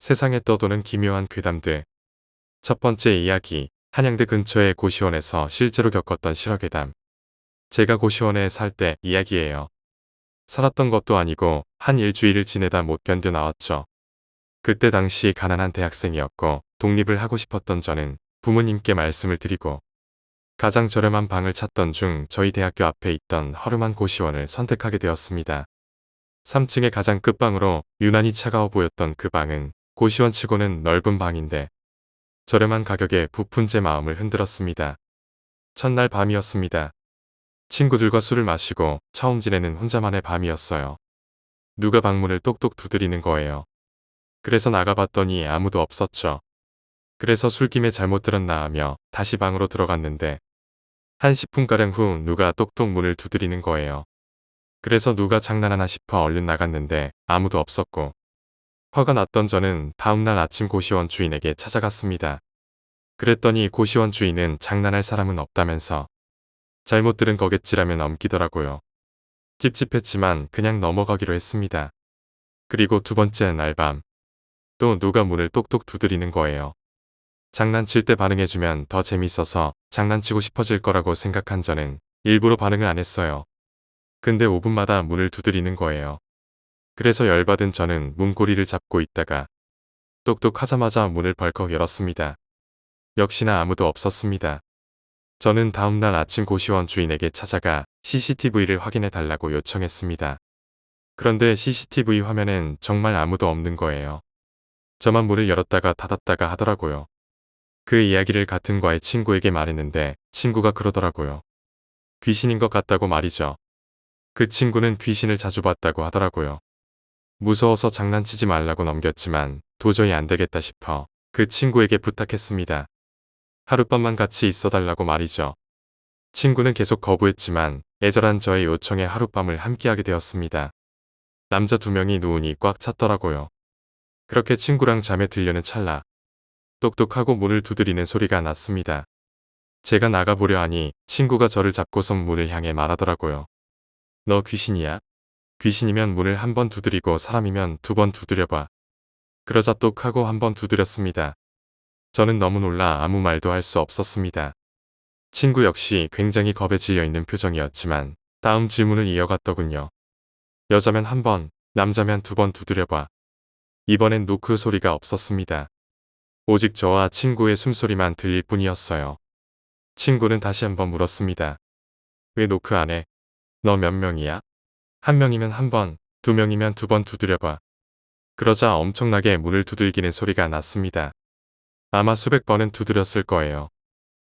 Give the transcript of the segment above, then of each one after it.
세상에 떠도는 기묘한 괴담들. 첫 번째 이야기, 한양대 근처의 고시원에서 실제로 겪었던 실화괴담. 제가 고시원에 살 때 이야기예요. 살았던 것도 아니고 한 일주일을 지내다 못 견뎌 나왔죠. 그때 당시 가난한 대학생이었고 독립을 하고 싶었던 저는 부모님께 말씀을 드리고 가장 저렴한 방을 찾던 중 저희 대학교 앞에 있던 허름한 고시원을 선택하게 되었습니다. 3층의 가장 끝방으로 유난히 차가워 보였던 그 방은 고시원 치고는 넓은 방인데 저렴한 가격에 부푼 제 마음을 흔들었습니다. 첫날 밤이었습니다. 친구들과 술을 마시고 처음 지내는 혼자만의 밤이었어요. 누가 방문을 똑똑 두드리는 거예요. 그래서 나가봤더니 아무도 없었죠. 그래서 술김에 잘못 들었나 하며 다시 방으로 들어갔는데 한 10분가량 후 누가 똑똑 문을 두드리는 거예요. 그래서 누가 장난하나 싶어 얼른 나갔는데 아무도 없었고 화가 났던 저는 다음날 아침 고시원 주인에게 찾아갔습니다. 그랬더니 고시원 주인은 장난할 사람은 없다면서 잘못 들은 거겠지라며 넘기더라고요. 찝찝했지만 그냥 넘어가기로 했습니다. 그리고 두 번째 날 밤, 또 누가 문을 똑똑 두드리는 거예요. 장난칠 때 반응해주면 더 재밌어서 장난치고 싶어질 거라고 생각한 저는 일부러 반응을 안 했어요. 근데 5분마다 문을 두드리는 거예요. 그래서 열받은 저는 문고리를 잡고 있다가 똑똑 하자마자 문을 벌컥 열었습니다. 역시나 아무도 없었습니다. 저는 다음날 아침 고시원 주인에게 찾아가 CCTV를 확인해 달라고 요청했습니다. 그런데 CCTV 화면엔 정말 아무도 없는 거예요. 저만 문을 열었다가 닫았다가 하더라고요. 그 이야기를 같은 과의 친구에게 말했는데 친구가 그러더라고요. 귀신인 것 같다고 말이죠. 그 친구는 귀신을 자주 봤다고 하더라고요. 무서워서 장난치지 말라고 넘겼지만 도저히 안 되겠다 싶어 그 친구에게 부탁했습니다. 하룻밤만 같이 있어달라고 말이죠. 친구는 계속 거부했지만 애절한 저의 요청에 하룻밤을 함께하게 되었습니다. 남자 2명이 누우니 꽉 찼더라고요. 그렇게 친구랑 잠에 들려는 찰나 똑똑하고 문을 두드리는 소리가 났습니다. 제가 나가보려 하니 친구가 저를 잡고선 문을 향해 말하더라고요. 너 귀신이야? 귀신이면 문을 한 번 두드리고 사람이면 2번 두드려봐. 그러자 똑하고 한 번 두드렸습니다. 저는 너무 놀라 아무 말도 할 수 없었습니다. 친구 역시 굉장히 겁에 질려 있는 표정이었지만 다음 질문을 이어갔더군요. 여자면 1번, 남자면 2번 두드려봐. 이번엔 노크 소리가 없었습니다. 오직 저와 친구의 숨소리만 들릴 뿐이었어요. 친구는 다시 한번 물었습니다. 왜 노크 안 해? 너 몇 명이야? 1명이면 1번, 2명이면 2번 두드려봐. 그러자 엄청나게 문을 두들기는 소리가 났습니다. 아마 수백 번은 두드렸을 거예요.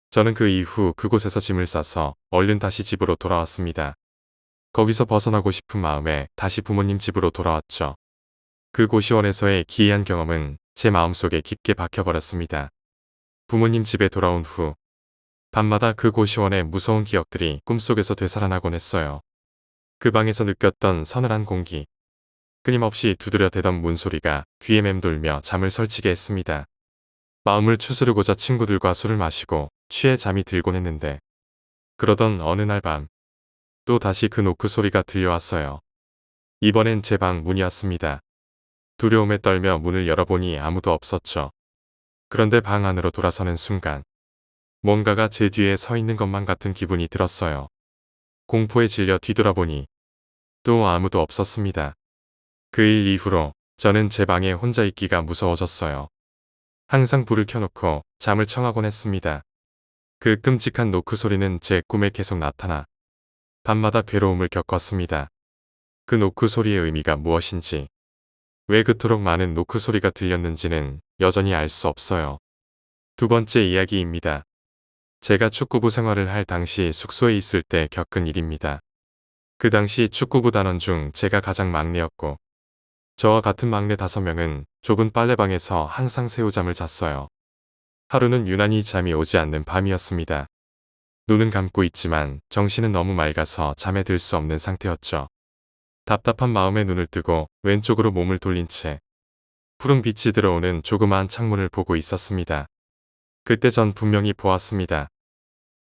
저는 그 이후 그곳에서 짐을 싸서 얼른 다시 집으로 돌아왔습니다. 거기서 벗어나고 싶은 마음에 다시 부모님 집으로 돌아왔죠. 그 고시원에서의 기이한 경험은 제 마음속에 깊게 박혀버렸습니다. 부모님 집에 돌아온 후 밤마다 그 고시원의 무서운 기억들이 꿈속에서 되살아나곤 했어요. 그 방에서 느꼈던 서늘한 공기, 끊임없이 두드려대던 문소리가 귀에 맴돌며 잠을 설치게 했습니다. 마음을 추스르고자 친구들과 술을 마시고 취해 잠이 들곤 했는데 그러던 어느 날 밤 또 다시 그 노크 소리가 들려왔어요. 이번엔 제 방 문이었습니다. 두려움에 떨며 문을 열어보니 아무도 없었죠. 그런데 방 안으로 돌아서는 순간 뭔가가 제 뒤에 서 있는 것만 같은 기분이 들었어요. 공포에 질려 뒤돌아보니 또 아무도 없었습니다. 그 일 이후로 저는 제 방에 혼자 있기가 무서워졌어요. 항상 불을 켜놓고 잠을 청하곤 했습니다. 그 끔찍한 노크 소리는 제 꿈에 계속 나타나 밤마다 괴로움을 겪었습니다. 그 노크 소리의 의미가 무엇인지, 왜 그토록 많은 노크 소리가 들렸는지는 여전히 알 수 없어요. 두 번째 이야기입니다. 제가 축구부 생활을 할 당시 숙소에 있을 때 겪은 일입니다. 그 당시 축구부 단원 중 제가 가장 막내였고 저와 같은 막내 5명은 좁은 빨래방에서 항상 새우잠을 잤어요. 하루는 유난히 잠이 오지 않는 밤이었습니다. 눈은 감고 있지만 정신은 너무 맑아서 잠에 들 수 없는 상태였죠. 답답한 마음에 눈을 뜨고 왼쪽으로 몸을 돌린 채 푸른 빛이 들어오는 조그마한 창문을 보고 있었습니다. 그때 전 분명히 보았습니다.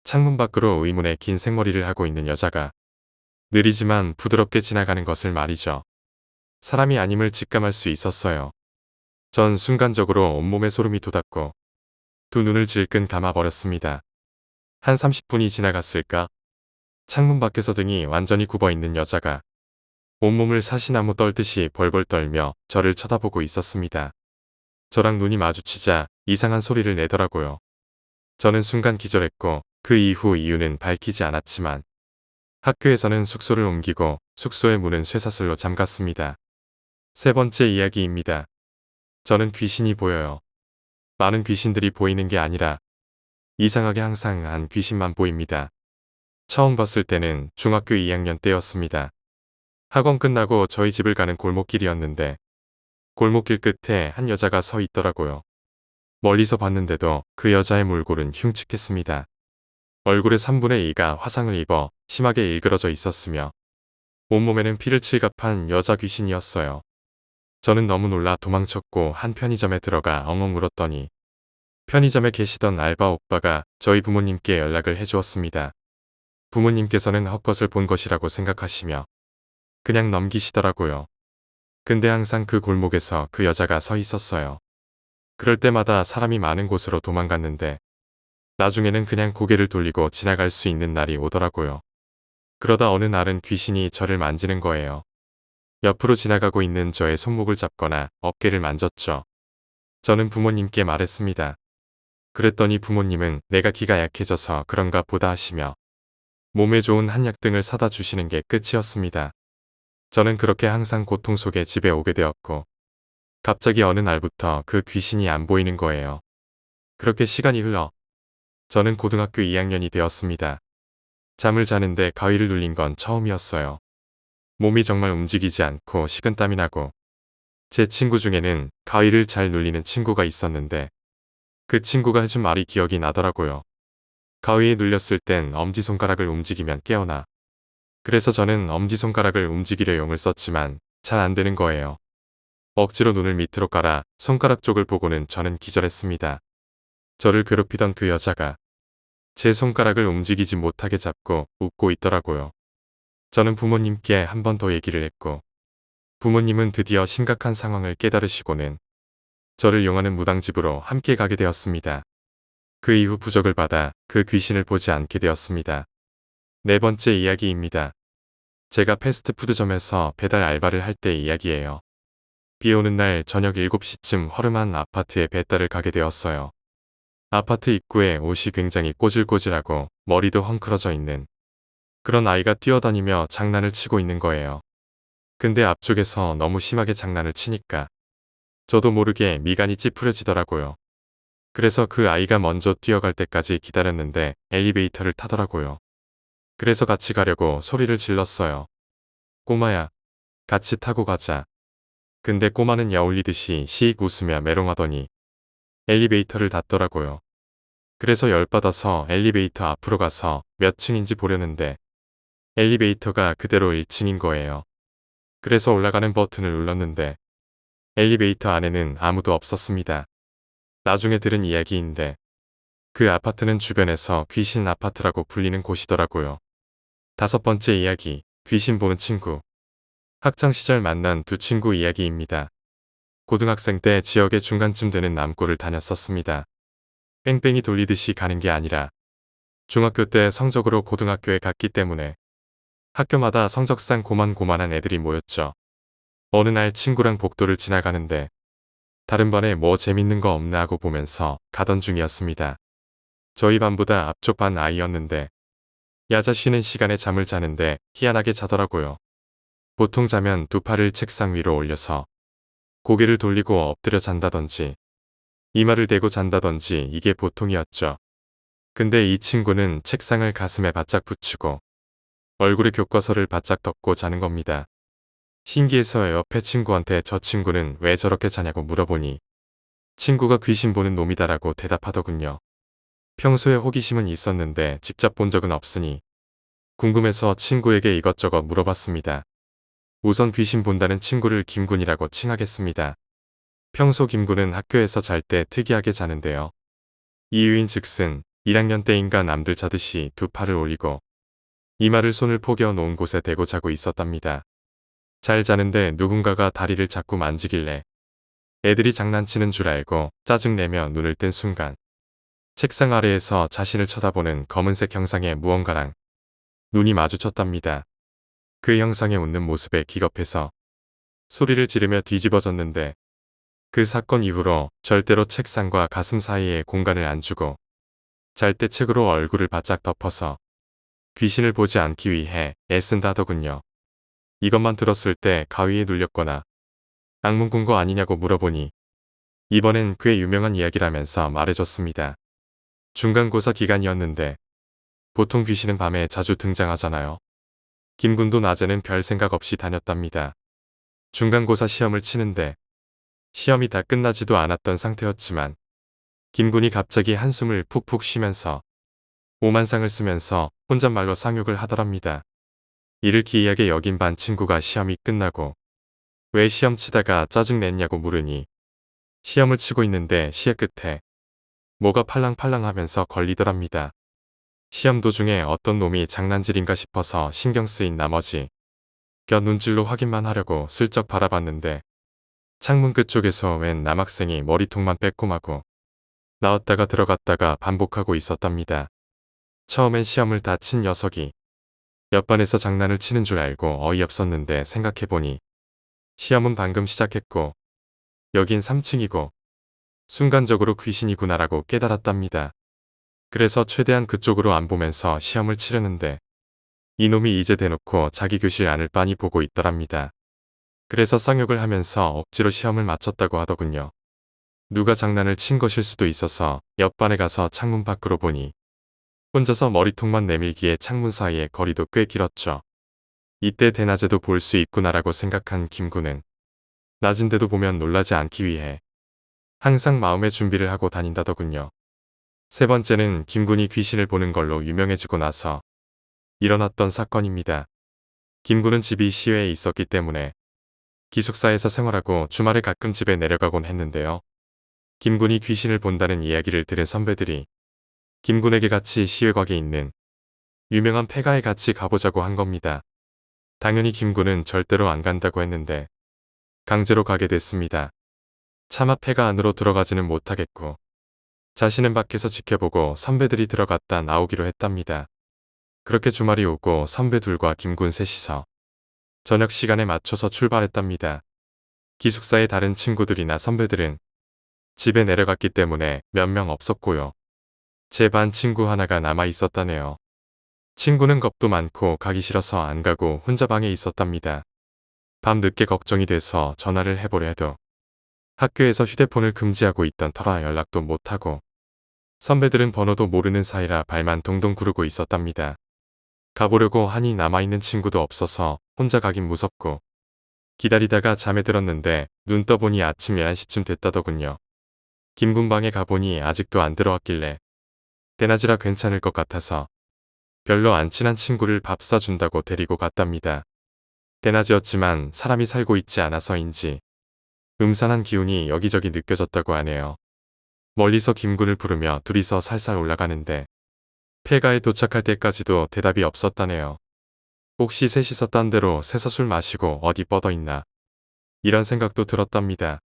창문 밖으로 의문의 긴 생머리를 하고 있는 여자가 느리지만 부드럽게 지나가는 것을 말이죠. 사람이 아님을 직감할 수 있었어요. 전 순간적으로 온몸에 소름이 돋았고 두 눈을 질끈 감아버렸습니다. 한 30분이 지나갔을까? 창문 밖에서 등이 완전히 굽어있는 여자가 온몸을 사시나무 떨듯이 벌벌 떨며 저를 쳐다보고 있었습니다. 저랑 눈이 마주치자 이상한 소리를 내더라고요. 저는 순간 기절했고 그 이후 이유는 밝히지 않았지만 학교에서는 숙소를 옮기고 숙소의 문은 쇠사슬로 잠갔습니다. 세 번째 이야기입니다. 저는 귀신이 보여요. 많은 귀신들이 보이는 게 아니라 이상하게 항상 한 귀신만 보입니다. 처음 봤을 때는 중학교 2학년 때였습니다. 학원 끝나고 저희 집을 가는 골목길이었는데 골목길 끝에 한 여자가 서 있더라고요. 멀리서 봤는데도 그 여자의 몰골은 흉측했습니다. 얼굴의 3분의 2가 화상을 입어 심하게 일그러져 있었으며 온몸에는 피를 칠갑한 여자 귀신이었어요. 저는 너무 놀라 도망쳤고 한 편의점에 들어가 엉엉 울었더니 편의점에 계시던 알바 오빠가 저희 부모님께 연락을 해주었습니다. 부모님께서는 헛것을 본 것이라고 생각하시며 그냥 넘기시더라고요. 근데 항상 그 골목에서 그 여자가 서 있었어요. 그럴 때마다 사람이 많은 곳으로 도망갔는데 나중에는 그냥 고개를 돌리고 지나갈 수 있는 날이 오더라고요. 그러다 어느 날은 귀신이 저를 만지는 거예요. 옆으로 지나가고 있는 저의 손목을 잡거나 어깨를 만졌죠. 저는 부모님께 말했습니다. 그랬더니 부모님은 내가 기가 약해져서 그런가 보다 하시며 몸에 좋은 한약 등을 사다 주시는 게 끝이었습니다. 저는 그렇게 항상 고통 속에 집에 오게 되었고 갑자기 어느 날부터 그 귀신이 안 보이는 거예요. 그렇게 시간이 흘러 저는 고등학교 2학년이 되었습니다. 잠을 자는데 가위를 눌린 건 처음이었어요. 몸이 정말 움직이지 않고 식은땀이 나고 제 친구 중에는 가위를 잘 눌리는 친구가 있었는데 그 친구가 해준 말이 기억이 나더라고요. 가위에 눌렸을 땐 엄지손가락을 움직이면 깨어나. 그래서 저는 엄지손가락을 움직이려 용을 썼지만 잘 안 되는 거예요. 억지로 눈을 밑으로 깔아 손가락 쪽을 보고는 저는 기절했습니다. 저를 괴롭히던 그 여자가 제 손가락을 움직이지 못하게 잡고 웃고 있더라고요. 저는 부모님께 한 번 더 얘기를 했고 부모님은 드디어 심각한 상황을 깨달으시고는 저를 용하는 무당집으로 함께 가게 되었습니다. 그 이후 부적을 받아 그 귀신을 보지 않게 되었습니다. 네 번째 이야기입니다. 제가 패스트푸드점에서 배달 알바를 할 때 이야기예요. 비 오는 날 저녁 7시쯤 허름한 아파트에 배달을 가게 되었어요. 아파트 입구에 옷이 굉장히 꼬질꼬질하고 머리도 헝클어져 있는 그런 아이가 뛰어다니며 장난을 치고 있는 거예요. 근데 앞쪽에서 너무 심하게 장난을 치니까 저도 모르게 미간이 찌푸려지더라고요. 그래서 그 아이가 먼저 뛰어갈 때까지 기다렸는데 엘리베이터를 타더라고요. 그래서 같이 가려고 소리를 질렀어요. 꼬마야, 같이 타고 가자. 근데 꼬마는 야올리듯이 씩 웃으며 메롱하더니 엘리베이터를 닫더라고요. 그래서 열받아서 엘리베이터 앞으로 가서 몇 층인지 보려는데 엘리베이터가 그대로 1층인 거예요. 그래서 올라가는 버튼을 눌렀는데 엘리베이터 안에는 아무도 없었습니다. 나중에 들은 이야기인데 그 아파트는 주변에서 귀신 아파트라고 불리는 곳이더라고요. 다섯 번째 이야기, 귀신 보는 친구. 학창시절 만난 두 친구 이야기입니다. 고등학생 때 지역의 중간쯤 되는 남고를 다녔었습니다. 뺑뺑이 돌리듯이 가는 게 아니라 중학교 때 성적으로 고등학교에 갔기 때문에 학교마다 성적상 고만고만한 애들이 모였죠. 어느 날 친구랑 복도를 지나가는데 다른 반에 뭐 재밌는 거 없나 하고 보면서 가던 중이었습니다. 저희 반보다 앞쪽 반 아이였는데 야자 쉬는 시간에 잠을 자는데 희한하게 자더라고요. 보통 자면 두 팔을 책상 위로 올려서 고개를 돌리고 엎드려 잔다던지 이마를 대고 잔다던지 이게 보통이었죠. 근데 이 친구는 책상을 가슴에 바짝 붙이고 얼굴에 교과서를 바짝 덮고 자는 겁니다. 신기해서 옆에 친구한테 저 친구는 왜 저렇게 자냐고 물어보니 친구가 귀신 보는 놈이다라고 대답하더군요. 평소에 호기심은 있었는데 직접 본 적은 없으니 궁금해서 친구에게 이것저것 물어봤습니다. 우선 귀신 본다는 친구를 김군이라고 칭하겠습니다. 평소 김군은 학교에서 잘 때 특이하게 자는데요. 이유인 즉슨 1학년 때인가 남들 자듯이 두 팔을 올리고 이마를 손을 포개어 놓은 곳에 대고 자고 있었답니다. 잘 자는데 누군가가 다리를 자꾸 만지길래 애들이 장난치는 줄 알고 짜증내며 눈을 뜬 순간 책상 아래에서 자신을 쳐다보는 검은색 형상의 무언가랑 눈이 마주쳤답니다. 그 형상의 웃는 모습에 기겁해서 소리를 지르며 뒤집어졌는데 그 사건 이후로 절대로 책상과 가슴 사이에 공간을 안 주고 잘 때 책으로 얼굴을 바짝 덮어서 귀신을 보지 않기 위해 애쓴다더군요. 이것만 들었을 때 가위에 눌렸거나 악몽 꾼 거 아니냐고 물어보니 이번엔 꽤 유명한 이야기라면서 말해줬습니다. 중간고사 기간이었는데 보통 귀신은 밤에 자주 등장하잖아요. 김군도 낮에는 별 생각 없이 다녔답니다. 중간고사 시험을 치는데 시험이 다 끝나지도 않았던 상태였지만 김군이 갑자기 한숨을 푹푹 쉬면서 오만상을 쓰면서 혼잣말로 상욕을 하더랍니다. 이를 기이하게 여긴 반 친구가 시험이 끝나고 왜 시험 치다가 짜증냈냐고 물으니 시험을 치고 있는데 시의 끝에 뭐가 팔랑팔랑 하면서 걸리더랍니다. 시험 도중에 어떤 놈이 장난질인가 싶어서 신경 쓰인 나머지 곁 눈질로 확인만 하려고 슬쩍 바라봤는데 창문 끝쪽에서 웬 남학생이 머리통만 빼꼼하고 나왔다가 들어갔다가 반복하고 있었답니다. 처음엔 시험을 다 친 녀석이 옆반에서 장난을 치는 줄 알고 어이없었는데 생각해보니 시험은 방금 시작했고 여긴 3층이고 순간적으로 귀신이구나라고 깨달았답니다. 그래서 최대한 그쪽으로 안 보면서 시험을 치려는데 이놈이 이제 대놓고 자기 교실 안을 빤히 보고 있더랍니다. 그래서 쌍욕을 하면서 억지로 시험을 마쳤다고 하더군요. 누가 장난을 친 것일 수도 있어서 옆반에 가서 창문 밖으로 보니 혼자서 머리통만 내밀기에 창문 사이의 거리도 꽤 길었죠. 이때 대낮에도 볼 수 있구나라고 생각한 김군은 낮은데도 보면 놀라지 않기 위해 항상 마음의 준비를 하고 다닌다더군요. 세 번째는 김군이 귀신을 보는 걸로 유명해지고 나서 일어났던 사건입니다. 김군은 집이 시외에 있었기 때문에 기숙사에서 생활하고 주말에 가끔 집에 내려가곤 했는데요. 김군이 귀신을 본다는 이야기를 들은 선배들이 김군에게 같이 시외곽에 있는 유명한 폐가에 같이 가보자고 한 겁니다. 당연히 김군은 절대로 안 간다고 했는데 강제로 가게 됐습니다. 차마 폐가 안으로 들어가지는 못하겠고 자신은 밖에서 지켜보고 선배들이 들어갔다 나오기로 했답니다. 그렇게 주말이 오고 선배 둘과 김군 셋이서 저녁 시간에 맞춰서 출발했답니다. 기숙사의 다른 친구들이나 선배들은 집에 내려갔기 때문에 몇 명 없었고요. 제 반 친구 하나가 남아 있었다네요. 친구는 겁도 많고 가기 싫어서 안 가고 혼자 방에 있었답니다. 밤 늦게 걱정이 돼서 전화를 해보려 해도 학교에서 휴대폰을 금지하고 있던 터라 연락도 못하고 선배들은 번호도 모르는 사이라 발만 동동 구르고 있었답니다. 가보려고 하니 남아있는 친구도 없어서 혼자 가긴 무섭고 기다리다가 잠에 들었는데 눈 떠보니 아침 11시쯤 됐다더군요. 김군 방에 가보니 아직도 안 들어왔길래 대낮이라 괜찮을 것 같아서 별로 안 친한 친구를 밥 사준다고 데리고 갔답니다. 대낮이었지만 사람이 살고 있지 않아서인지 음산한 기운이 여기저기 느껴졌다고 하네요. 멀리서 김군을 부르며 둘이서 살살 올라가는데 폐가에 도착할 때까지도 대답이 없었다네요. 혹시 셋이서 딴 데로 새서 술 마시고 어디 뻗어 있나 이런 생각도 들었답니다.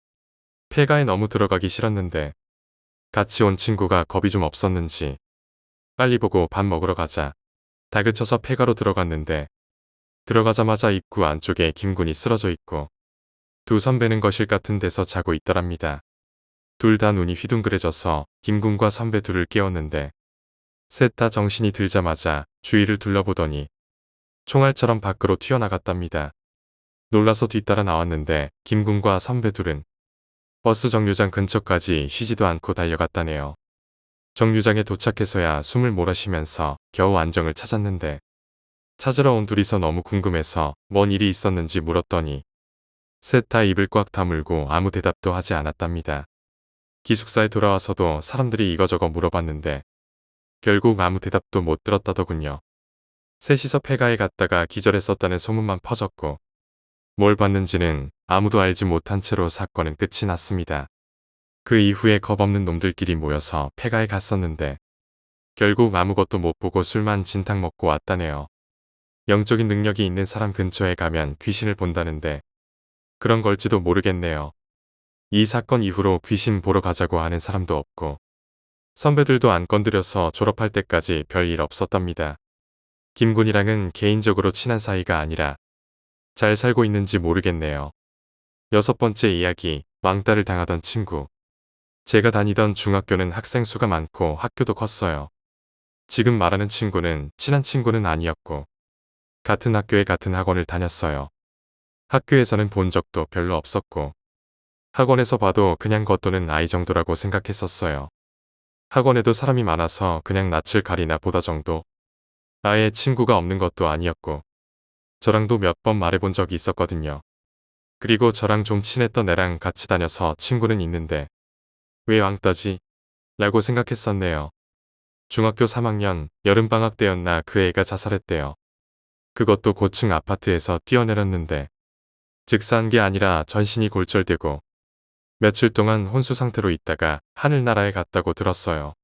폐가에 너무 들어가기 싫었는데 같이 온 친구가 겁이 좀 없었는지 빨리 보고 밥 먹으러 가자 다그쳐서 폐가로 들어갔는데 들어가자마자 입구 안쪽에 김군이 쓰러져 있고 두 선배는 거실 같은 데서 자고 있더랍니다. 둘 다 눈이 휘둥그레져서 김군과 선배 둘을 깨웠는데 셋 다 정신이 들자마자 주위를 둘러보더니 총알처럼 밖으로 튀어나갔답니다. 놀라서 뒤따라 나왔는데 김군과 선배 둘은 버스 정류장 근처까지 쉬지도 않고 달려갔다네요. 정류장에 도착해서야 숨을 몰아쉬면서 겨우 안정을 찾았는데 찾으러 온 둘이서 너무 궁금해서 뭔 일이 있었는지 물었더니 셋 다 입을 꽉 다물고 아무 대답도 하지 않았답니다. 기숙사에 돌아와서도 사람들이 이거저거 물어봤는데 결국 아무 대답도 못 들었다더군요. 셋이서 폐가에 갔다가 기절했었다는 소문만 퍼졌고 뭘 봤는지는 아무도 알지 못한 채로 사건은 끝이 났습니다. 그 이후에 겁없는 놈들끼리 모여서 폐가에 갔었는데 결국 아무것도 못 보고 술만 진탕 먹고 왔다네요. 영적인 능력이 있는 사람 근처에 가면 귀신을 본다는데 그런 걸지도 모르겠네요. 이 사건 이후로 귀신 보러 가자고 하는 사람도 없고 선배들도 안 건드려서 졸업할 때까지 별일 없었답니다. 김군이랑은 개인적으로 친한 사이가 아니라 잘 살고 있는지 모르겠네요. 6번째 이야기, 왕따를 당하던 친구. 제가 다니던 중학교는 학생 수가 많고 학교도 컸어요. 지금 말하는 친구는 친한 친구는 아니었고 같은 학교에 같은 학원을 다녔어요. 학교에서는 본 적도 별로 없었고 학원에서 봐도 그냥 겉도는 아이 정도라고 생각했었어요. 학원에도 사람이 많아서 그냥 낯을 가리나 보다 정도. 아예 친구가 없는 것도 아니었고 저랑도 몇 번 말해본 적이 있었거든요. 그리고 저랑 좀 친했던 애랑 같이 다녀서 친구는 있는데 왜 왕따지? 라고 생각했었네요. 중학교 3학년 여름방학 때였나 그 애가 자살했대요. 그것도 고층 아파트에서 뛰어내렸는데 즉사한 게 아니라 전신이 골절되고 며칠 동안 혼수 상태로 있다가 하늘나라에 갔다고 들었어요.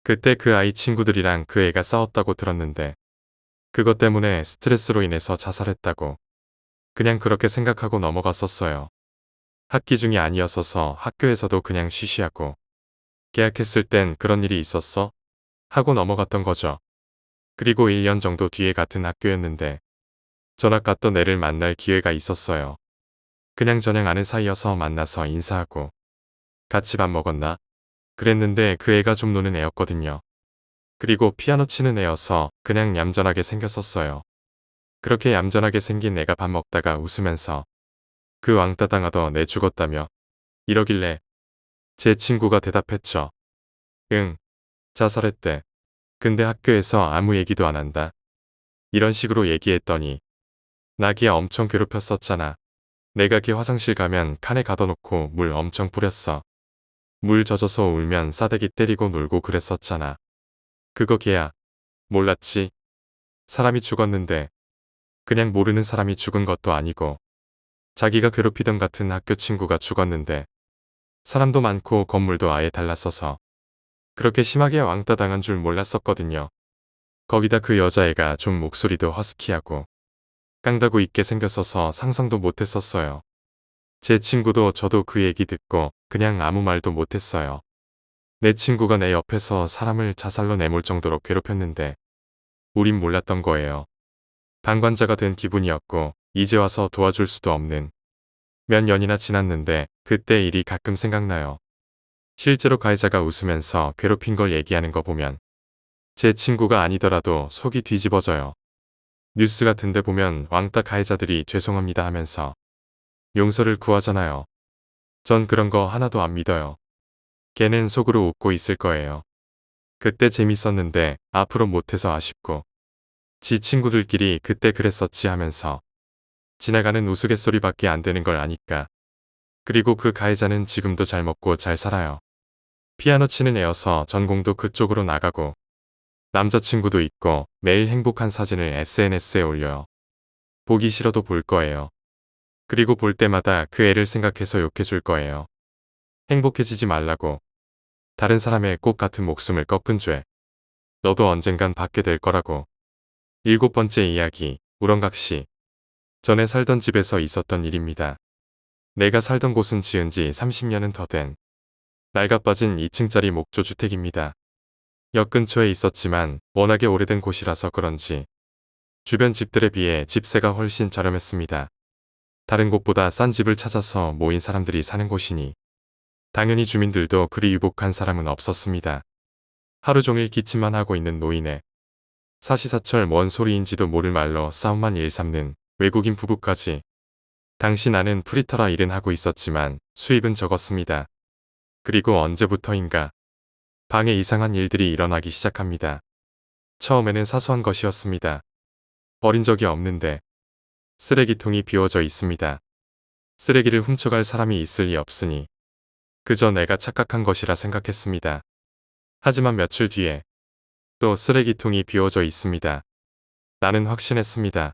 그때 그 아이 친구들이랑 그 애가 싸웠다고 들었는데 그것 때문에 스트레스로 인해서 자살했다고 그냥 그렇게 생각하고 넘어갔었어요. 학기 중이 아니었어서 학교에서도 그냥 쉬쉬하고 계약했을 땐 그런 일이 있었어? 하고 넘어갔던 거죠. 그리고 1년 정도 뒤에 같은 학교였는데 전학 갔던 애를 만날 기회가 있었어요. 그냥 저냥 아는 사이여서 만나서 인사하고 같이 밥 먹었나? 그랬는데 그 애가 좀 노는 애였거든요. 그리고 피아노 치는 애여서 그냥 얌전하게 생겼었어요. 그렇게 얌전하게 생긴 애가 밥 먹다가 웃으면서 그 왕따 당하던 애 죽었다며 이러길래 제 친구가 대답했죠. 응, 자살했대. 근데 학교에서 아무 얘기도 안 한다. 이런 식으로 얘기했더니 나 걔 엄청 괴롭혔었잖아. 내가 걔 화장실 가면 칸에 가둬놓고 물 엄청 뿌렸어. 물 젖어서 울면 싸대기 때리고 놀고 그랬었잖아. 그거 걔야. 몰랐지? 사람이 죽었는데 그냥 모르는 사람이 죽은 것도 아니고 자기가 괴롭히던 같은 학교 친구가 죽었는데 사람도 많고 건물도 아예 달랐어서 그렇게 심하게 왕따 당한 줄 몰랐었거든요. 거기다 그 여자애가 좀 목소리도 허스키하고 깡다구 있게 생겼어서 상상도 못했었어요. 제 친구도 저도 그 얘기 듣고 그냥 아무 말도 못했어요. 내 친구가 내 옆에서 사람을 자살로 내몰 정도로 괴롭혔는데 우린 몰랐던 거예요. 방관자가 된 기분이었고 이제 와서 도와줄 수도 없는. 몇 년이나 지났는데 그때 일이 가끔 생각나요. 실제로 가해자가 웃으면서 괴롭힌 걸 얘기하는 거 보면 제 친구가 아니더라도 속이 뒤집어져요. 뉴스 같은데 보면 왕따 가해자들이 죄송합니다 하면서 용서를 구하잖아요. 전 그런 거 하나도 안 믿어요. 걔는 속으로 웃고 있을 거예요. 그때 재밌었는데 앞으로 못해서 아쉽고 지 친구들끼리 그때 그랬었지 하면서 지나가는 우스갯소리밖에 안 되는 걸 아니까. 그리고 그 가해자는 지금도 잘 먹고 잘 살아요. 피아노 치는 애여서 전공도 그쪽으로 나가고 남자친구도 있고 매일 행복한 사진을 SNS에 올려요. 보기 싫어도 볼 거예요. 그리고 볼 때마다 그 애를 생각해서 욕해줄 거예요. 행복해지지 말라고. 다른 사람의 꽃 같은 목숨을 꺾은 죄. 너도 언젠간 받게 될 거라고. 7번째 이야기, 우렁각시. 전에 살던 집에서 있었던 일입니다. 내가 살던 곳은 지은 지 30년은 더 된 낡아빠진 2층짜리 목조주택입니다. 역 근처에 있었지만 워낙에 오래된 곳이라서 그런지 주변 집들에 비해 집세가 훨씬 저렴했습니다. 다른 곳보다 싼 집을 찾아서 모인 사람들이 사는 곳이니 당연히 주민들도 그리 유복한 사람은 없었습니다. 하루 종일 기침만 하고 있는 노인에 사시사철 뭔 소리인지도 모를 말로 싸움만 일삼는 외국인 부부까지. 당시 나는 프리터라 일은 하고 있었지만 수입은 적었습니다. 그리고 언제부터인가 방에 이상한 일들이 일어나기 시작합니다. 처음에는 사소한 것이었습니다. 버린 적이 없는데 쓰레기통이 비워져 있습니다. 쓰레기를 훔쳐갈 사람이 있을 리 없으니 그저 내가 착각한 것이라 생각했습니다. 하지만 며칠 뒤에 또 쓰레기통이 비워져 있습니다. 나는 확신했습니다.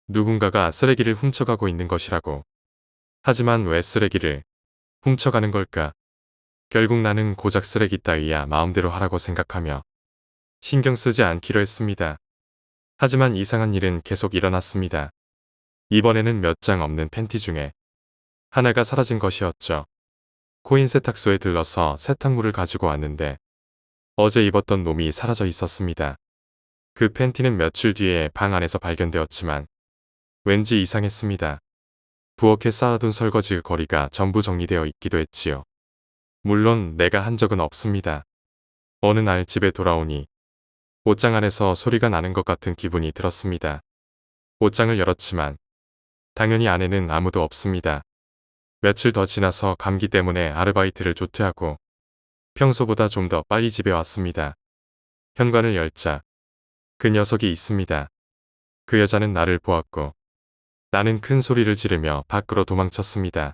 누군가가 쓰레기를 훔쳐가고 있는 것이라고. 하지만 왜 쓰레기를 훔쳐가는 걸까? 결국 나는 고작 쓰레기 따위야 마음대로 하라고 생각하며 신경 쓰지 않기로 했습니다. 하지만 이상한 일은 계속 일어났습니다. 이번에는 몇 장 없는 팬티 중에 하나가 사라진 것이었죠. 코인 세탁소에 들러서 세탁물을 가지고 왔는데 어제 입었던 놈이 사라져 있었습니다. 그 팬티는 며칠 뒤에 방 안에서 발견되었지만 왠지 이상했습니다. 부엌에 쌓아둔 설거지 거리가 전부 정리되어 있기도 했지요. 물론 내가 한 적은 없습니다. 어느 날 집에 돌아오니 옷장 안에서 소리가 나는 것 같은 기분이 들었습니다. 옷장을 열었지만 당연히 안에는 아무도 없습니다. 며칠 더 지나서 감기 때문에 아르바이트를 조퇴하고 평소보다 좀 더 빨리 집에 왔습니다. 현관을 열자 그 녀석이 있습니다. 그 여자는 나를 보았고 나는 큰 소리를 지르며 밖으로 도망쳤습니다.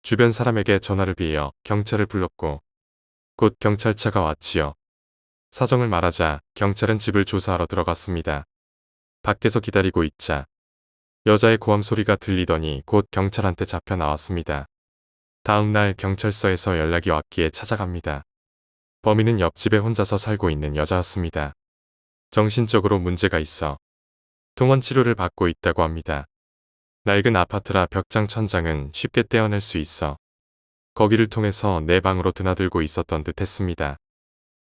주변 사람에게 전화를 빌려 경찰을 불렀고 곧 경찰차가 왔지요. 사정을 말하자 경찰은 집을 조사하러 들어갔습니다. 밖에서 기다리고 있자 여자의 고함 소리가 들리더니 곧 경찰한테 잡혀 나왔습니다. 다음 날 경찰서에서 연락이 왔기에 찾아갑니다. 범인은 옆집에 혼자서 살고 있는 여자였습니다. 정신적으로 문제가 있어 통원 치료를 받고 있다고 합니다. 낡은 아파트라 벽장 천장은 쉽게 떼어낼 수 있어 거기를 통해서 내 방으로 드나들고 있었던 듯 했습니다.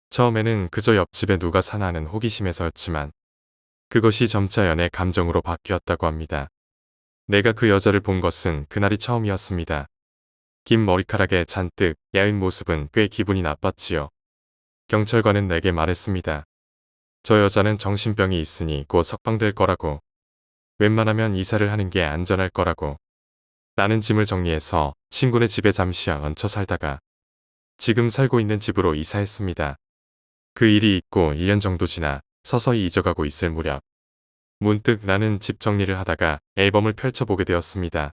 처음에는 그저 옆집에 누가 사나는 호기심에서였지만 그것이 점차 연애 감정으로 바뀌었다고 합니다. 내가 그 여자를 본 것은 그날이 처음이었습니다. 긴 머리카락에 잔뜩 야윈 모습은 꽤 기분이 나빴지요. 경찰관은 내게 말했습니다. 저 여자는 정신병이 있으니 곧 석방될 거라고. 웬만하면 이사를 하는 게 안전할 거라고. 나는 짐을 정리해서 친구네 집에 잠시 얹혀 살다가 지금 살고 있는 집으로 이사했습니다. 그 일이 있고 1년 정도 지나 서서히 잊어가고 있을 무렵 문득 나는 집 정리를 하다가 앨범을 펼쳐보게 되었습니다.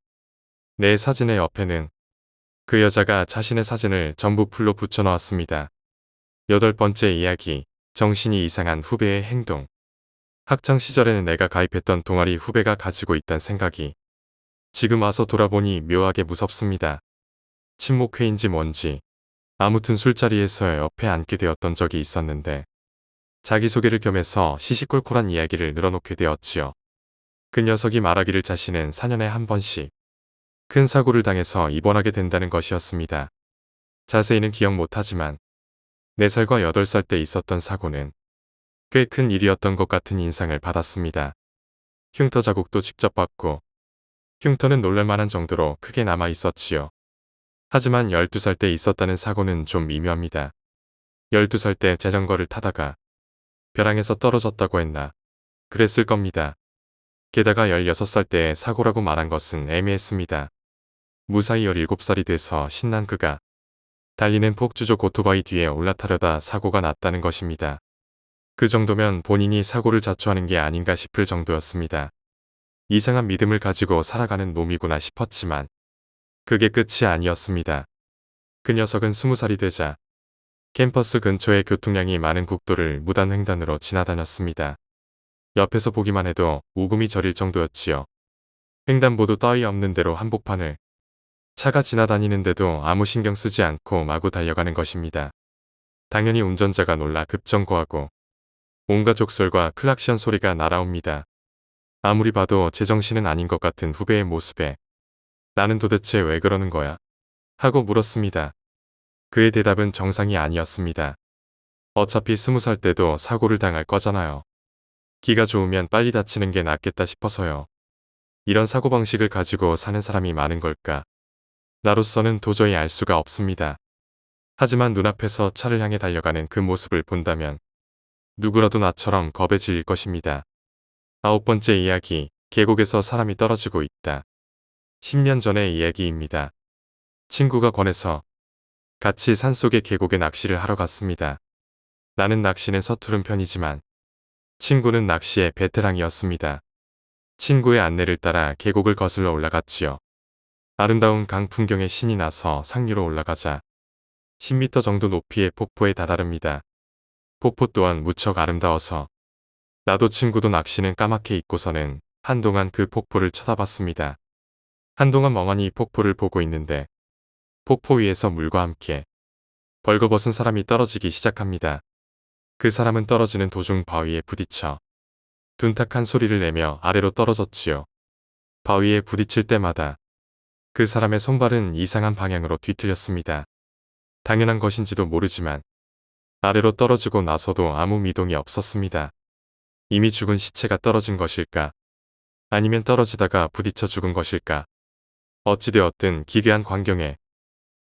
내 사진의 옆에는 그 여자가 자신의 사진을 전부 풀로 붙여놓았습니다. 8번째 이야기, 정신이 이상한 후배의 행동. 학창 시절에는 내가 가입했던 동아리 후배가 가지고 있다는 생각이 지금 와서 돌아보니 묘하게 무섭습니다. 친목회인지 뭔지 아무튼 술자리에서 옆에 앉게 되었던 적이 있었는데 자기소개를 겸해서 시시콜콜한 이야기를 늘어놓게 되었지요. 그 녀석이 말하기를 자신은 4년에 한 번씩 큰 사고를 당해서 입원하게 된다는 것이었습니다. 자세히는 기억 못하지만 4살과 8살 때 있었던 사고는 꽤 큰 일이었던 것 같은 인상을 받았습니다. 흉터 자국도 직접 봤고 흉터는 놀랄만한 정도로 크게 남아 있었지요. 하지만 12살 때 있었다는 사고는 좀 미묘합니다. 12살 때 자전거를 타다가 벼랑에서 떨어졌다고 했나 그랬을 겁니다. 게다가 16살 때의 사고라고 말한 것은 애매했습니다. 무사히 17살이 돼서 신난 그가 달리는 폭주족 오토바이 뒤에 올라타려다 사고가 났다는 것입니다. 그 정도면 본인이 사고를 자초하는 게 아닌가 싶을 정도였습니다. 이상한 믿음을 가지고 살아가는 놈이구나 싶었지만 그게 끝이 아니었습니다. 그 녀석은 20살이 되자 캠퍼스 근처의 교통량이 많은 국도를 무단횡단으로 지나다녔습니다. 옆에서 보기만 해도 우금이 저릴 정도였지요. 횡단보도 따위 없는 대로 한복판을 차가 지나다니는데도 아무 신경 쓰지 않고 마구 달려가는 것입니다. 당연히 운전자가 놀라 급정거하고 온갖 족설과 클락션 소리가 날아옵니다. 아무리 봐도 제정신은 아닌 것 같은 후배의 모습에 나는 도대체 왜 그러는 거야? 하고 물었습니다. 그의 대답은 정상이 아니었습니다. 어차피 20살 때도 사고를 당할 거잖아요. 기가 좋으면 빨리 다치는 게 낫겠다 싶어서요. 이런 사고방식을 가지고 사는 사람이 많은 걸까? 나로서는 도저히 알 수가 없습니다. 하지만 눈앞에서 차를 향해 달려가는 그 모습을 본다면 누구라도 나처럼 겁에 질릴 것입니다. 9번째 이야기, 계곡에서 사람이 떨어지고 있다. 10년 전의 이야기입니다. 친구가 권해서 같이 산속의 계곡에 낚시를 하러 갔습니다. 나는 낚시는 서투른 편이지만 친구는 낚시의 베테랑이었습니다. 친구의 안내를 따라 계곡을 거슬러 올라갔지요. 아름다운 강 풍경에 신이 나서 상류로 올라가자 10m 정도 높이의 폭포에 다다릅니다. 폭포 또한 무척 아름다워서 나도 친구도 낚시는 까맣게 잊고서는 한동안 그 폭포를 쳐다봤습니다. 한동안 멍하니 폭포를 보고 있는데 폭포 위에서 물과 함께 벌거벗은 사람이 떨어지기 시작합니다. 그 사람은 떨어지는 도중 바위에 부딪혀 둔탁한 소리를 내며 아래로 떨어졌지요. 바위에 부딪힐 때마다 그 사람의 손발은 이상한 방향으로 뒤틀렸습니다. 당연한 것인지도 모르지만 아래로 떨어지고 나서도 아무 미동이 없었습니다. 이미 죽은 시체가 떨어진 것일까? 아니면 떨어지다가 부딪혀 죽은 것일까? 어찌되었든 기괴한 광경에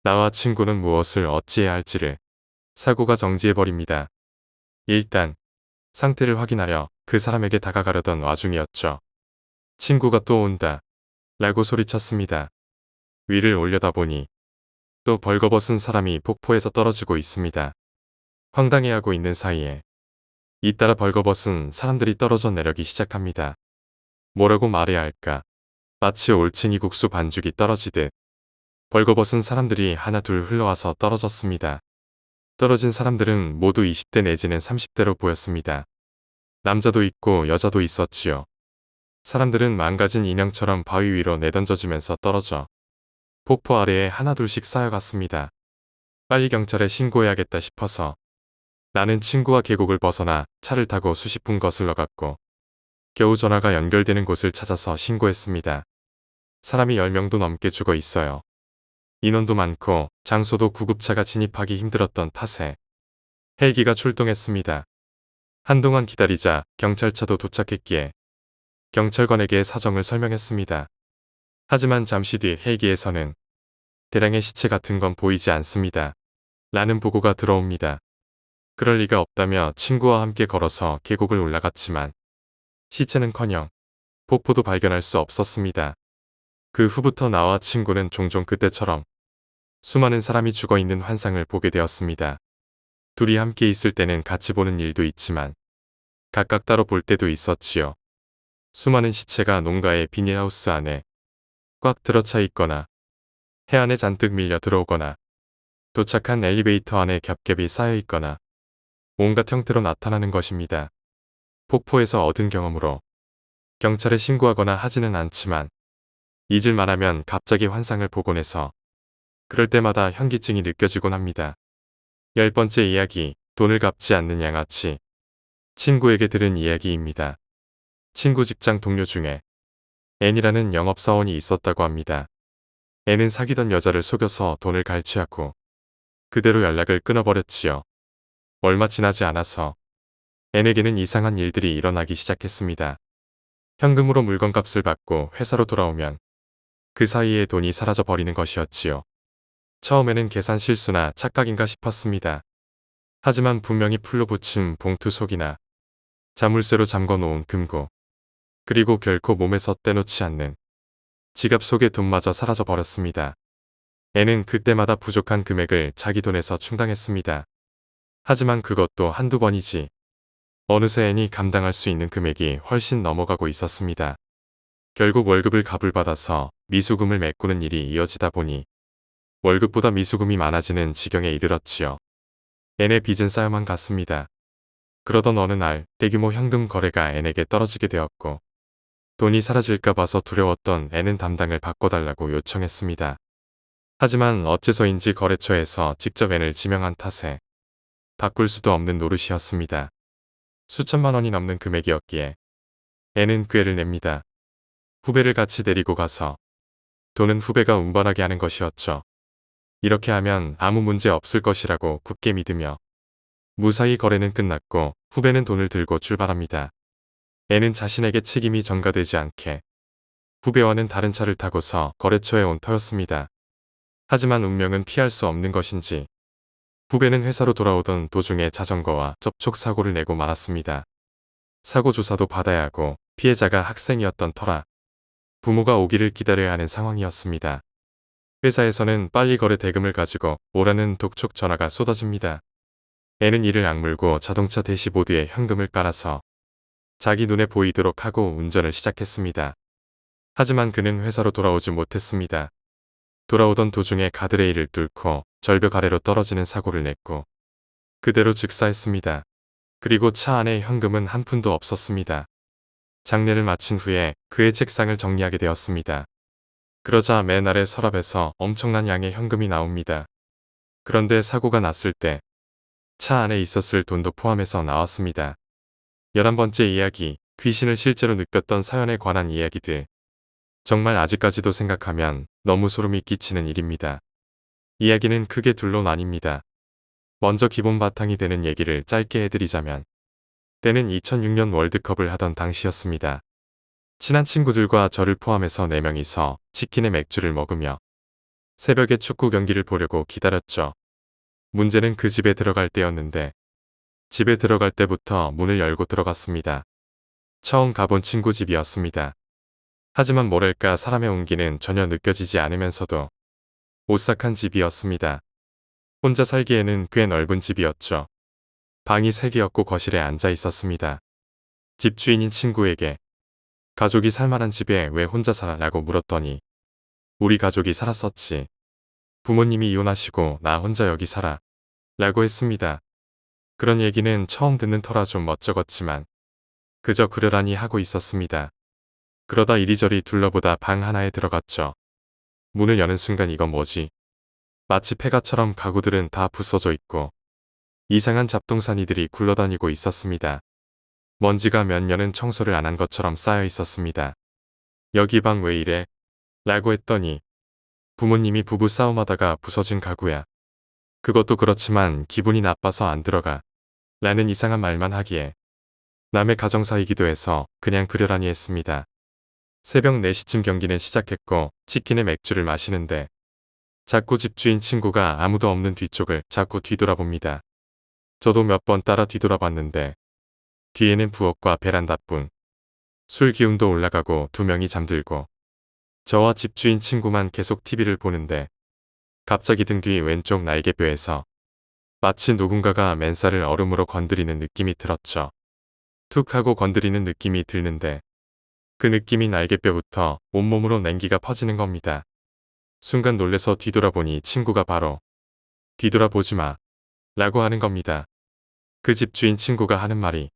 나와 친구는 무엇을 어찌해야 할지를 사고가 정지해버립니다. 일단 상태를 확인하려 그 사람에게 다가가려던 와중이었죠. 친구가 또 온다 라고 소리쳤습니다. 위를 올려다보니 또 벌거벗은 사람이 폭포에서 떨어지고 있습니다. 황당해하고 있는 사이에 잇따라 벌거벗은 사람들이 떨어져 내려기 시작합니다. 뭐라고 말해야 할까? 마치 올챙이 국수 반죽이 떨어지듯 벌거벗은 사람들이 하나 둘 흘러와서 떨어졌습니다. 떨어진 사람들은 모두 20대 내지는 30대로 보였습니다. 남자도 있고 여자도 있었지요. 사람들은 망가진 인형처럼 바위 위로 내던져지면서 떨어져 폭포 아래에 하나둘씩 쌓여갔습니다. 빨리 경찰에 신고해야겠다 싶어서 나는 친구와 계곡을 벗어나 차를 타고 수십 분 거슬러 갔고 겨우 전화가 연결되는 곳을 찾아서 신고했습니다. 사람이 10명도 넘게 죽어 있어요. 인원도 많고 장소도 구급차가 진입하기 힘들었던 탓에 헬기가 출동했습니다. 한동안 기다리자 경찰차도 도착했기에 경찰관에게 사정을 설명했습니다. 하지만 잠시 뒤 헬기에서는 대량의 시체 같은 건 보이지 않습니다. 라는 보고가 들어옵니다. 그럴 리가 없다며 친구와 함께 걸어서 계곡을 올라갔지만 시체는커녕 폭포도 발견할 수 없었습니다. 그 후부터 나와 친구는 종종 그때처럼 수많은 사람이 죽어있는 환상을 보게 되었습니다. 둘이 함께 있을 때는 같이 보는 일도 있지만 각각 따로 볼 때도 있었지요. 수많은 시체가 농가의 비닐하우스 안에 꽉 들어차 있거나 해안에 잔뜩 밀려 들어오거나 도착한 엘리베이터 안에 겹겹이 쌓여 있거나 온갖 형태로 나타나는 것입니다. 폭포에서 얻은 경험으로 경찰에 신고하거나 하지는 않지만 잊을만 하면 갑자기 환상을 보곤 해서 그럴 때마다 현기증이 느껴지곤 합니다. 10번째 이야기, 돈을 갚지 않는 양아치. 친구에게 들은 이야기입니다. 친구 직장 동료 중에 N이라는 영업사원이 있었다고 합니다. N은 사귀던 여자를 속여서 돈을 갈취하고 그대로 연락을 끊어버렸지요. 얼마 지나지 않아서 N에게는 이상한 일들이 일어나기 시작했습니다. 현금으로 물건값을 받고 회사로 돌아오면 그 사이에 돈이 사라져 버리는 것이었지요. 처음에는 계산 실수나 착각인가 싶었습니다. 하지만 분명히 풀로 붙인 봉투 속이나 자물쇠로 잠궈놓은 금고, 그리고 결코 몸에서 떼놓지 않는 지갑 속의 돈마저 사라져 버렸습니다. N은 그때마다 부족한 금액을 자기 돈에서 충당했습니다. 하지만 그것도 한두 번이지 어느새 N이 감당할 수 있는 금액이 훨씬 넘어가고 있었습니다. 결국 월급을 값을 받아서 미수금을 메꾸는 일이 이어지다 보니 월급보다 미수금이 많아지는 지경에 이르렀지요. N의 빚은 쌓여만 갔습니다. 그러던 어느 날 대규모 현금 거래가 N에게 떨어지게 되었고 돈이 사라질까 봐서 두려웠던 N은 담당을 바꿔달라고 요청했습니다. 하지만 어째서인지 거래처에서 직접 N을 지명한 탓에 바꿀 수도 없는 노릇이었습니다. 수천만 원이 넘는 금액이었기에 N은 꾀를 냅니다. 후배를 같이 데리고 가서 돈은 후배가 운반하게 하는 것이었죠. 이렇게 하면 아무 문제 없을 것이라고 굳게 믿으며 무사히 거래는 끝났고 후배는 돈을 들고 출발합니다. N은 자신에게 책임이 전가되지 않게 후배와는 다른 차를 타고서 거래처에 온 터였습니다. 하지만 운명은 피할 수 없는 것인지 후배는 회사로 돌아오던 도중에 자전거와 접촉 사고를 내고 말았습니다. 사고 조사도 받아야 하고 피해자가 학생이었던 터라 부모가 오기를 기다려야 하는 상황이었습니다. 회사에서는 빨리 거래 대금을 가지고 오라는 독촉 전화가 쏟아집니다. N은 이를 악물고 자동차 대시보드에 현금을 깔아서 자기 눈에 보이도록 하고 운전을 시작했습니다. 하지만 그는 회사로 돌아오지 못했습니다. 돌아오던 도중에 가드레일을 뚫고 절벽 아래로 떨어지는 사고를 냈고 그대로 즉사했습니다. 그리고 차 안에 현금은 한 푼도 없었습니다. 장례를 마친 후에 그의 책상을 정리하게 되었습니다. 그러자 맨 아래 서랍에서 엄청난 양의 현금이 나옵니다. 그런데 사고가 났을 때 차 안에 있었을 돈도 포함해서 나왔습니다. 11번째 이야기, 귀신을 실제로 느꼈던 사연에 관한 이야기들. 정말 아직까지도 생각하면 너무 소름이 끼치는 일입니다. 이야기는 크게 둘로 나뉩니다. 먼저 기본 바탕이 되는 얘기를 짧게 해드리자면 때는 2006년 월드컵을 하던 당시였습니다. 친한 친구들과 저를 포함해서 4명이서 치킨에 맥주를 먹으며 새벽에 축구 경기를 보려고 기다렸죠. 문제는 그 집에 들어갈 때였는데 집에 들어갈 때부터 문을 열고 들어갔습니다. 처음 가본 친구 집이었습니다. 하지만 뭐랄까 사람의 온기는 전혀 느껴지지 않으면서도 오싹한 집이었습니다. 혼자 살기에는 꽤 넓은 집이었죠. 방이 3개였고 거실에 앉아 있었습니다. 집주인인 친구에게 가족이 살만한 집에 왜 혼자 살아라고 물었더니 우리 가족이 살았었지. 부모님이 이혼하시고 나 혼자 여기 살아 라고 했습니다. 그런 얘기는 처음 듣는 터라 좀 멋쩍었지만 그저 그러라니 하고 있었습니다. 그러다 이리저리 둘러보다 방 하나에 들어갔죠. 문을 여는 순간 이건 뭐지? 마치 폐가처럼 가구들은 다 부서져 있고 이상한 잡동사니들이 굴러다니고 있었습니다. 먼지가 몇 년은 청소를 안 한 것처럼 쌓여 있었습니다. 여기 방 왜 이래? 라고 했더니 부모님이 부부 싸움하다가 부서진 가구야. 그것도 그렇지만 기분이 나빠서 안 들어가. 라는 이상한 말만 하기에 남의 가정사이기도 해서 그냥 그러라니 했습니다. 새벽 4시쯤 경기는 시작했고 치킨에 맥주를 마시는데 자꾸 집주인 친구가 아무도 없는 뒤쪽을 자꾸 뒤돌아봅니다. 저도 몇 번 따라 뒤돌아봤는데 뒤에는 부엌과 베란다뿐. 술 기운도 올라가고 2명이 잠들고 저와 집주인 친구만 계속 TV를 보는데 갑자기 등 뒤 왼쪽 날개뼈에서 마치 누군가가 맨살을 얼음으로 건드리는 느낌이 들었죠. 툭 하고 건드리는 느낌이 드는데 그 느낌이 날개뼈부터 온몸으로 냉기가 퍼지는 겁니다. 순간 놀래서 뒤돌아보니 친구가 바로 뒤돌아보지 마 라고 하는 겁니다. 그 집주인 친구가 하는 말이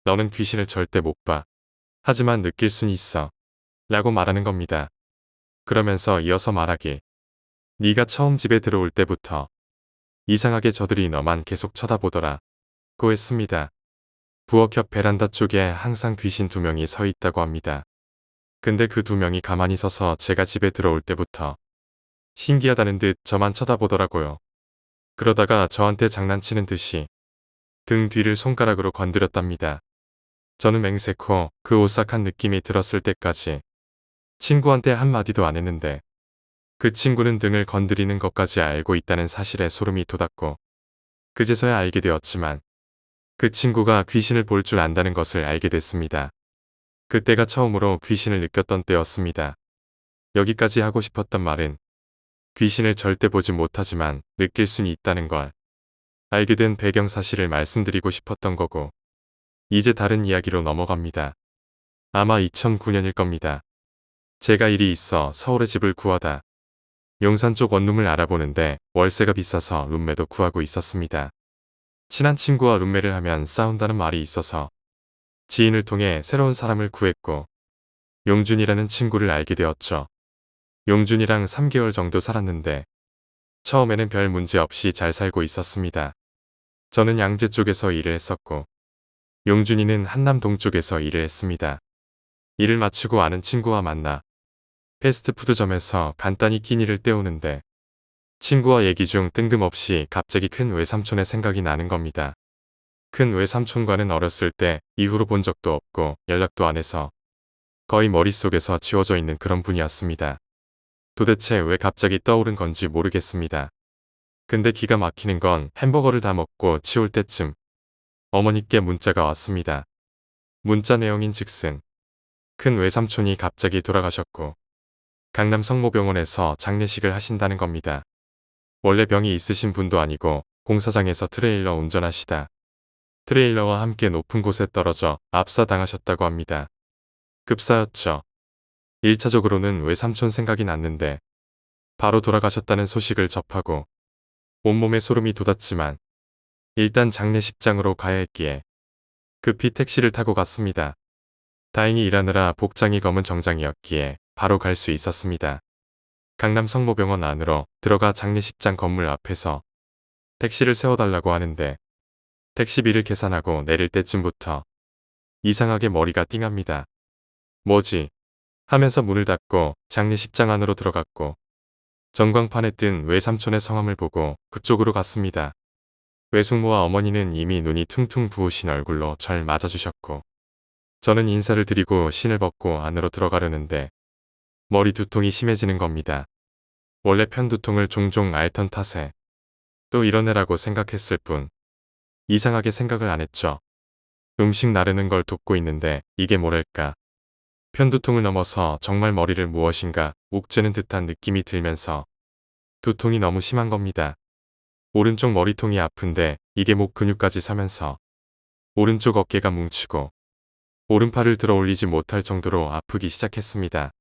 너는 귀신을 절대 못 봐. 하지만 느낄 순 있어 라고 말하는 겁니다. 그러면서 이어서 말하길 네가 처음 집에 들어올 때부터 이상하게 저들이 너만 계속 쳐다보더라 고 했습니다. 부엌 옆 베란다 쪽에 항상 귀신 2명이 서 있다고 합니다. 근데 그 2명이 가만히 서서 제가 집에 들어올 때부터 신기하다는 듯 저만 쳐다보더라고요. 그러다가 저한테 장난치는 듯이 등 뒤를 손가락으로 건드렸답니다. 저는 맹세코 그 오싹한 느낌이 들었을 때까지 친구한테 한마디도 안 했는데 그 친구는 등을 건드리는 것까지 알고 있다는 사실에 소름이 돋았고 그제서야 알게 되었지만 그 친구가 귀신을 볼 줄 안다는 것을 알게 됐습니다. 그때가 처음으로 귀신을 느꼈던 때였습니다. 여기까지 하고 싶었던 말은 귀신을 절대 보지 못하지만 느낄 수는 있다는 걸 알게 된 배경 사실을 말씀드리고 싶었던 거고 이제 다른 이야기로 넘어갑니다. 아마 2009년일 겁니다. 제가 일이 있어 서울에 집을 구하다 용산 쪽 원룸을 알아보는데 월세가 비싸서 룸메도 구하고 있었습니다. 친한 친구와 룸메를 하면 싸운다는 말이 있어서 지인을 통해 새로운 사람을 구했고 용준이라는 친구를 알게 되었죠. 용준이랑 3개월 정도 살았는데 처음에는 별 문제 없이 잘 살고 있었습니다. 저는 양재 쪽에서 일을 했었고 용준이는 한남 동쪽에서 일을 했습니다. 일을 마치고 아는 친구와 만나 패스트푸드점에서 간단히 끼니를 때우는데 친구와 얘기 중 뜬금없이 갑자기 큰 외삼촌의 생각이 나는 겁니다. 큰 외삼촌과는 어렸을 때 이후로 본 적도 없고 연락도 안 해서 거의 머릿속에서 지워져 있는 그런 분이었습니다. 도대체 왜 갑자기 떠오른 건지 모르겠습니다. 근데 기가 막히는 건 햄버거를 다 먹고 치울 때쯤 어머니께 문자가 왔습니다. 문자 내용인 즉슨 큰 외삼촌이 갑자기 돌아가셨고 강남 성모병원에서 장례식을 하신다는 겁니다. 원래 병이 있으신 분도 아니고 공사장에서 트레일러 운전하시다 트레일러와 함께 높은 곳에 떨어져 압사당하셨다고 합니다. 급사였죠. 1차적으로는 외삼촌 생각이 났는데 바로 돌아가셨다는 소식을 접하고 온몸에 소름이 돋았지만 일단 장례식장으로 가야 했기에 급히 택시를 타고 갔습니다. 다행히 일하느라 복장이 검은 정장이었기에 바로 갈 수 있었습니다. 강남 성모병원 안으로 들어가 장례식장 건물 앞에서 택시를 세워달라고 하는데 택시비를 계산하고 내릴 때쯤부터 이상하게 머리가 띵합니다. 뭐지? 하면서 문을 닫고 장례식장 안으로 들어갔고 전광판에 뜬 외삼촌의 성함을 보고 그쪽으로 갔습니다. 외숙모와 어머니는 이미 눈이 퉁퉁 부으신 얼굴로 절 맞아주셨고, 저는 인사를 드리고 신을 벗고 안으로 들어가려는데 머리 두통이 심해지는 겁니다. 원래 편두통을 종종 앓던 탓에 또 이런 애라고 생각했을 뿐 이상하게 생각을 안 했죠. 음식 나르는 걸 돕고 있는데 이게 뭐랄까. 편두통을 넘어서 정말 머리를 무엇인가 옥죄는 듯한 느낌이 들면서 두통이 너무 심한 겁니다. 오른쪽 머리통이 아픈데 이게 목 근육까지 서면서 오른쪽 어깨가 뭉치고 오른팔을 들어 올리지 못할 정도로 아프기 시작했습니다.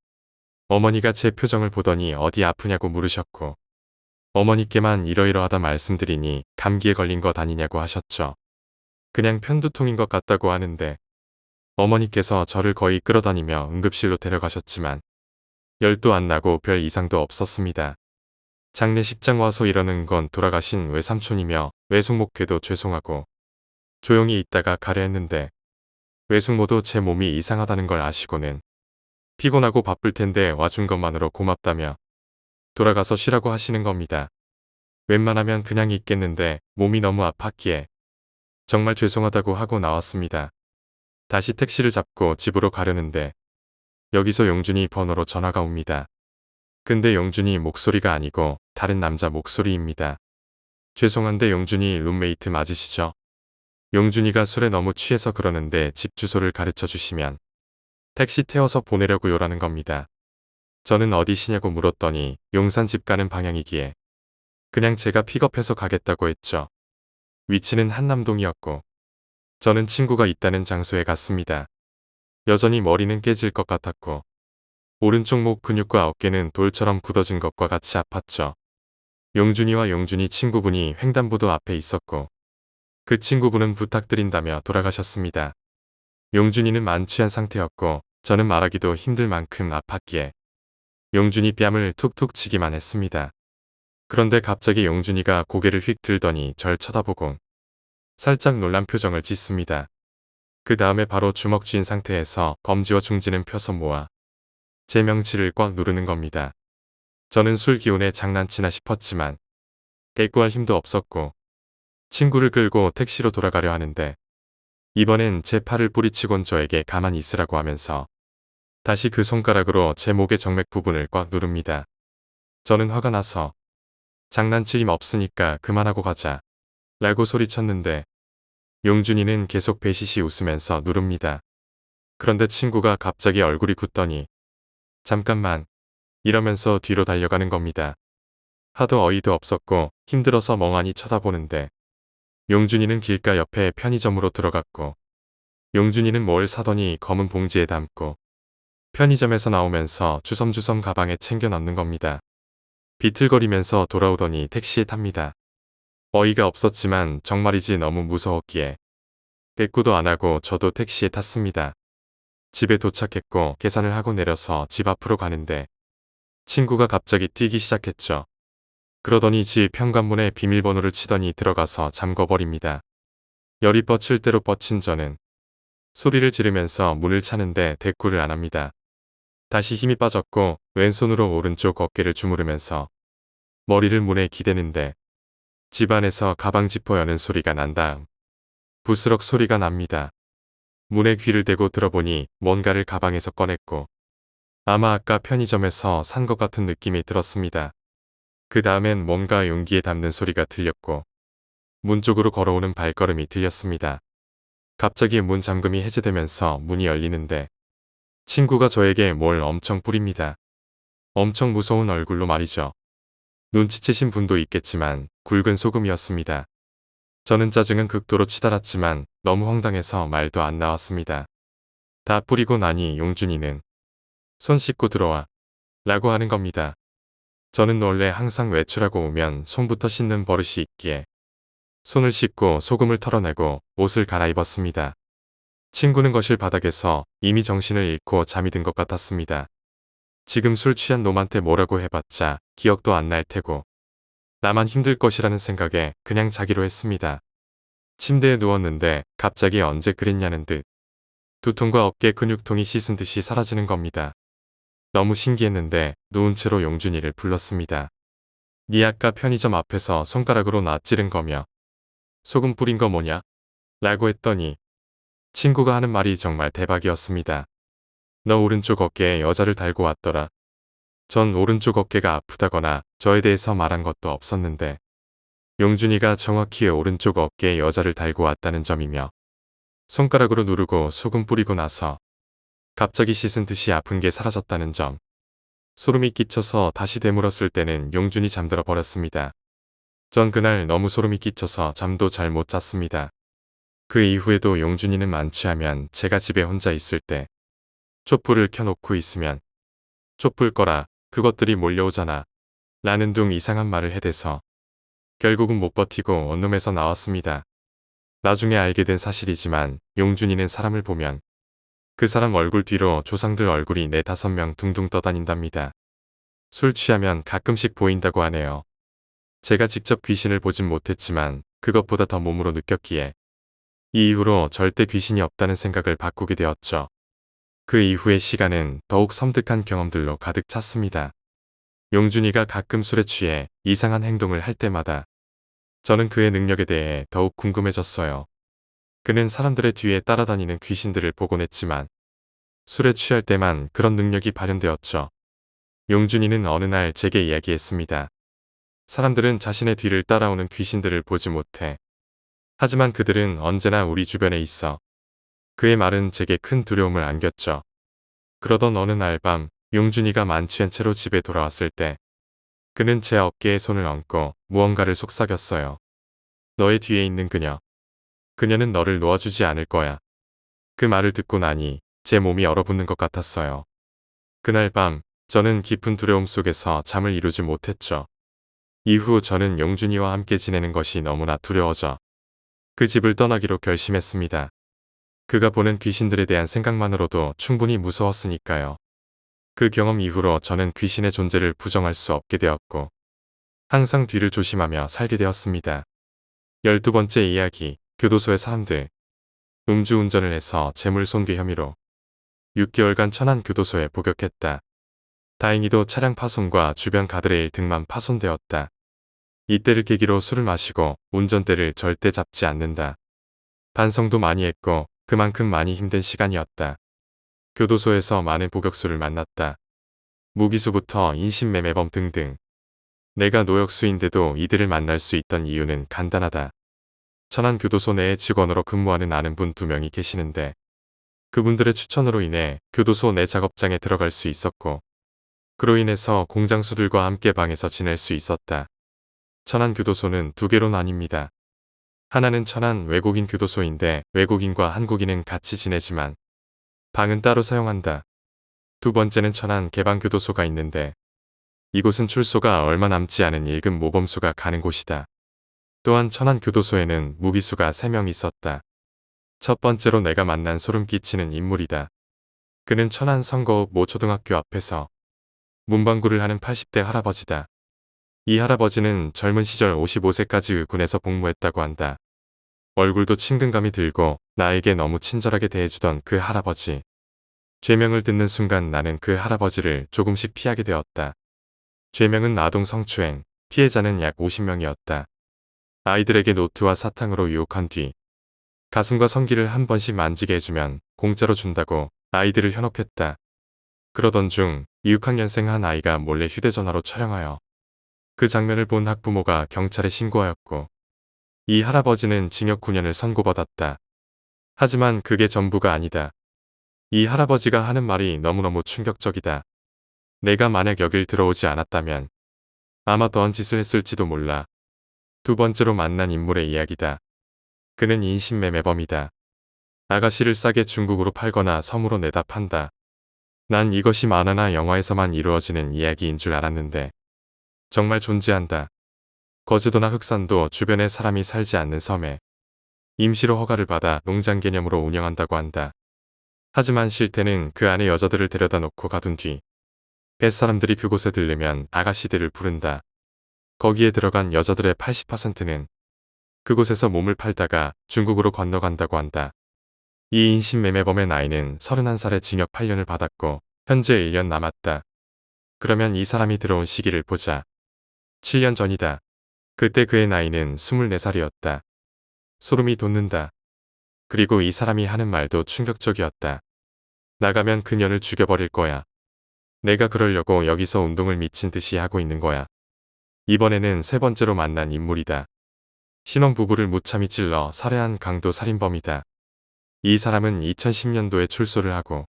어머니가 제 표정을 보더니 어디 아프냐고 물으셨고, 어머니께만 이러이러하다 말씀드리니 감기에 걸린 것 아니냐고 하셨죠. 그냥 편두통인 것 같다고 하는데 어머니께서 저를 거의 끌어다니며 응급실로 데려가셨지만 열도 안 나고 별 이상도 없었습니다. 장례식장 와서 이러는 건 돌아가신 외삼촌이며 외숙모께도 죄송하고 조용히 있다가 가려 했는데 외숙모도 제 몸이 이상하다는 걸 아시고는 피곤하고 바쁠 텐데 와준 것만으로 고맙다며 돌아가서 쉬라고 하시는 겁니다. 웬만하면 그냥 있겠는데 몸이 너무 아팠기에 정말 죄송하다고 하고 나왔습니다. 다시 택시를 잡고 집으로 가려는데 여기서 용준이 번호로 전화가 옵니다. 근데 용준이 목소리가 아니고 다른 남자 목소리입니다. 죄송한데 용준이 룸메이트 맞으시죠? 용준이가 술에 너무 취해서 그러는데 집 주소를 가르쳐 주시면 택시 태워서 보내려고요라는 겁니다. 저는 어디시냐고 물었더니 용산 집 가는 방향이기에 그냥 제가 픽업해서 가겠다고 했죠. 위치는 한남동이었고 저는 친구가 있다는 장소에 갔습니다. 여전히 머리는 깨질 것 같았고 오른쪽 목 근육과 어깨는 돌처럼 굳어진 것과 같이 아팠죠. 용준이와 용준이 친구분이 횡단보도 앞에 있었고 그 친구분은 부탁드린다며 돌아가셨습니다. 용준이는 만취한 상태였고 저는 말하기도 힘들 만큼 아팠기에 용준이 뺨을 툭툭 치기만 했습니다. 그런데 갑자기 용준이가 고개를 휙 들더니 절 쳐다보곤 살짝 놀란 표정을 짓습니다. 그 다음에 바로 주먹 쥔 상태에서 검지와 중지는 펴서 모아 제 명치를 꽉 누르는 겁니다. 저는 술 기운에 장난치나 싶었지만 대꾸할 힘도 없었고 친구를 끌고 택시로 돌아가려 하는데 이번엔 제 팔을 뿌리치곤 저에게 가만히 있으라고 하면서 다시 그 손가락으로 제 목의 정맥 부분을 꽉 누릅니다. 저는 화가 나서 장난칠 힘 없으니까 그만하고 가자 라고 소리쳤는데 용준이는 계속 배시시 웃으면서 누릅니다. 그런데 친구가 갑자기 얼굴이 굳더니 잠깐만 이러면서 뒤로 달려가는 겁니다. 하도 어이도 없었고 힘들어서 멍하니 쳐다보는데 용준이는 길가 옆에 편의점으로 들어갔고 용준이는 뭘 사더니 검은 봉지에 담고 편의점에서 나오면서 주섬주섬 가방에 챙겨 넣는 겁니다. 비틀거리면서 돌아오더니 택시에 탑니다. 어이가 없었지만 정말이지 너무 무서웠기에 대꾸도 안 하고 저도 택시에 탔습니다. 집에 도착했고 계산을 하고 내려서 집 앞으로 가는데 친구가 갑자기 뛰기 시작했죠. 그러더니 집 현관문에 비밀번호를 치더니 들어가서 잠궈버립니다. 열이 뻗칠 대로 뻗친 저는 소리를 지르면서 문을 차는데 대꾸를 안 합니다. 다시 힘이 빠졌고 왼손으로 오른쪽 어깨를 주무르면서 머리를 문에 기대는데 집 안에서 가방 지퍼 여는 소리가 난 다음 부스럭 소리가 납니다. 문에 귀를 대고 들어보니 뭔가를 가방에서 꺼냈고 아마 아까 편의점에서 산 것 같은 느낌이 들었습니다. 그 다음엔 뭔가 용기에 담는 소리가 들렸고 문 쪽으로 걸어오는 발걸음이 들렸습니다. 갑자기 문 잠금이 해제되면서 문이 열리는데 친구가 저에게 뭘 엄청 뿌립니다. 엄청 무서운 얼굴로 말이죠. 눈치채신 분도 있겠지만 굵은 소금이었습니다. 저는 짜증은 극도로 치달았지만 너무 황당해서 말도 안 나왔습니다. 다 뿌리고 나니 용준이는 손 씻고 들어와 라고 하는 겁니다. 저는 원래 항상 외출하고 오면 손부터 씻는 버릇이 있기에 손을 씻고 소금을 털어내고 옷을 갈아입었습니다. 친구는 거실 바닥에서 이미 정신을 잃고 잠이 든 것 같았습니다. 지금 술 취한 놈한테 뭐라고 해봤자 기억도 안 날 테고 나만 힘들 것이라는 생각에 그냥 자기로 했습니다. 침대에 누웠는데 갑자기 언제 그랬냐는 듯 두통과 어깨 근육통이 씻은 듯이 사라지는 겁니다. 너무 신기했는데 누운 채로 용준이를 불렀습니다. 니 아까 편의점 앞에서 손가락으로 나 찌른 거며 소금 뿌린 거 뭐냐? 라고 했더니 친구가 하는 말이 정말 대박이었습니다. 너 오른쪽 어깨에 여자를 달고 왔더라. 전 오른쪽 어깨가 아프다거나 저에 대해서 말한 것도 없었는데 용준이가 정확히 오른쪽 어깨에 여자를 달고 왔다는 점이며 손가락으로 누르고 소금 뿌리고 나서 갑자기 씻은 듯이 아픈 게 사라졌다는 점. 소름이 끼쳐서 다시 되물었을 때는 용준이 잠들어 버렸습니다. 전 그날 너무 소름이 끼쳐서 잠도 잘 못 잤습니다. 그 이후에도 용준이는 만취하면 제가 집에 혼자 있을 때 촛불을 켜놓고 있으면 촛불 꺼라, 그것들이 몰려오잖아 라는 둥 이상한 말을 해대서 결국은 못 버티고 원룸에서 나왔습니다. 나중에 알게 된 사실이지만 용준이는 사람을 보면 그 사람 얼굴 뒤로 조상들 얼굴이 4~5명 둥둥 떠다닌답니다. 술 취하면 가끔씩 보인다고 하네요. 제가 직접 귀신을 보진 못했지만 그것보다 더 몸으로 느꼈기에 이 이후로 절대 귀신이 없다는 생각을 바꾸게 되었죠. 그 이후의 시간은 더욱 섬뜩한 경험들로 가득 찼습니다. 용준이가 가끔 술에 취해 이상한 행동을 할 때마다 저는 그의 능력에 대해 더욱 궁금해졌어요. 그는 사람들의 뒤에 따라다니는 귀신들을 보곤 했지만 술에 취할 때만 그런 능력이 발현되었죠. 용준이는 어느 날 제게 이야기했습니다. 사람들은 자신의 뒤를 따라오는 귀신들을 보지 못해. 하지만 그들은 언제나 우리 주변에 있어. 그의 말은 제게 큰 두려움을 안겼죠. 그러던 어느 날 밤 용준이가 만취한 채로 집에 돌아왔을 때 그는 제 어깨에 손을 얹고 무언가를 속삭였어요. 너의 뒤에 있는 그녀. 그녀는 너를 놓아주지 않을 거야. 그 말을 듣고 나니 제 몸이 얼어붙는 것 같았어요. 그날 밤 저는 깊은 두려움 속에서 잠을 이루지 못했죠. 이후 저는 용준이와 함께 지내는 것이 너무나 두려워져 그 집을 떠나기로 결심했습니다. 그가 보는 귀신들에 대한 생각만으로도 충분히 무서웠으니까요. 그 경험 이후로 저는 귀신의 존재를 부정할 수 없게 되었고 항상 뒤를 조심하며 살게 되었습니다. 12번째 이야기, 교도소의 사람들. 음주운전을 해서 재물손괴 혐의로 6개월간 천안교도소에 복역했다. 다행히도 차량 파손과 주변 가드레일 등만 파손되었다. 이때를 계기로 술을 마시고 운전대를 절대 잡지 않는다. 반성도 많이 했고 그만큼 많이 힘든 시간이었다. 교도소에서 많은 복역수를 만났다. 무기수부터 인신매매범 등등. 내가 노역수인데도 이들을 만날 수 있던 이유는 간단하다. 천안교도소 내에 직원으로 근무하는 아는 분 2명이 계시는데 그분들의 추천으로 인해 교도소 내 작업장에 들어갈 수 있었고 그로 인해서 공장수들과 함께 방에서 지낼 수 있었다. 천안교도소는 2개로 나뉩니다. 하나는 천안 외국인 교도소인데 외국인과 한국인은 같이 지내지만 방은 따로 사용한다. 2번째는 천안 개방교도소가 있는데 이곳은 출소가 얼마 남지 않은 일급 모범수가 가는 곳이다. 또한 천안교도소에는 무기수가 3명 있었다. 첫 번째로 내가 만난 소름 끼치는 인물이다. 그는 천안 성거읍 모초등학교 앞에서 문방구를 하는 80대 할아버지다. 이 할아버지는 젊은 시절 55세까지 군에서 복무했다고 한다. 얼굴도 친근감이 들고 나에게 너무 친절하게 대해주던 그 할아버지. 죄명을 듣는 순간 나는 그 할아버지를 조금씩 피하게 되었다. 죄명은 아동 성추행, 피해자는 약 50명이었다. 아이들에게 노트와 사탕으로 유혹한 뒤 가슴과 성기를 한 번씩 만지게 해주면 공짜로 준다고 아이들을 현혹했다. 그러던 중 6학년생 한 아이가 몰래 휴대전화로 촬영하여 그 장면을 본 학부모가 경찰에 신고하였고 이 할아버지는 징역 9년을 선고받았다. 하지만 그게 전부가 아니다. 이 할아버지가 하는 말이 너무너무 충격적이다. 내가 만약 여길 들어오지 않았다면 아마 더한 짓을 했을지도 몰라. 2번째로 만난 인물의 이야기다. 그는 인신매매범이다. 아가씨를 싸게 중국으로 팔거나 섬으로 내다 판다. 난 이것이 만화나 영화에서만 이루어지는 이야기인 줄 알았는데 정말 존재한다. 거제도나 흑산도 주변에 사람이 살지 않는 섬에 임시로 허가를 받아 농장 개념으로 운영한다고 한다. 하지만 실태는 그 안에 여자들을 데려다 놓고 가둔 뒤 뱃사람들이 그곳에 들르면 아가씨들을 부른다. 거기에 들어간 여자들의 80%는 그곳에서 몸을 팔다가 중국으로 건너간다고 한다. 이 인신매매범의 나이는 31살에 징역 8년을 받았고 현재 1년 남았다. 그러면 이 사람이 들어온 시기를 보자. 7년 전이다. 그때 그의 나이는 24살이었다. 소름이 돋는다. 그리고 이 사람이 하는 말도 충격적이었다. 나가면 그년을 죽여버릴 거야. 내가 그러려고 여기서 운동을 미친 듯이 하고 있는 거야. 이번에는 세 번째로 만난 인물이다. 신혼부부를 무참히 찔러 살해한 강도 살인범이다. 이 사람은 2010년도에 출소를 하고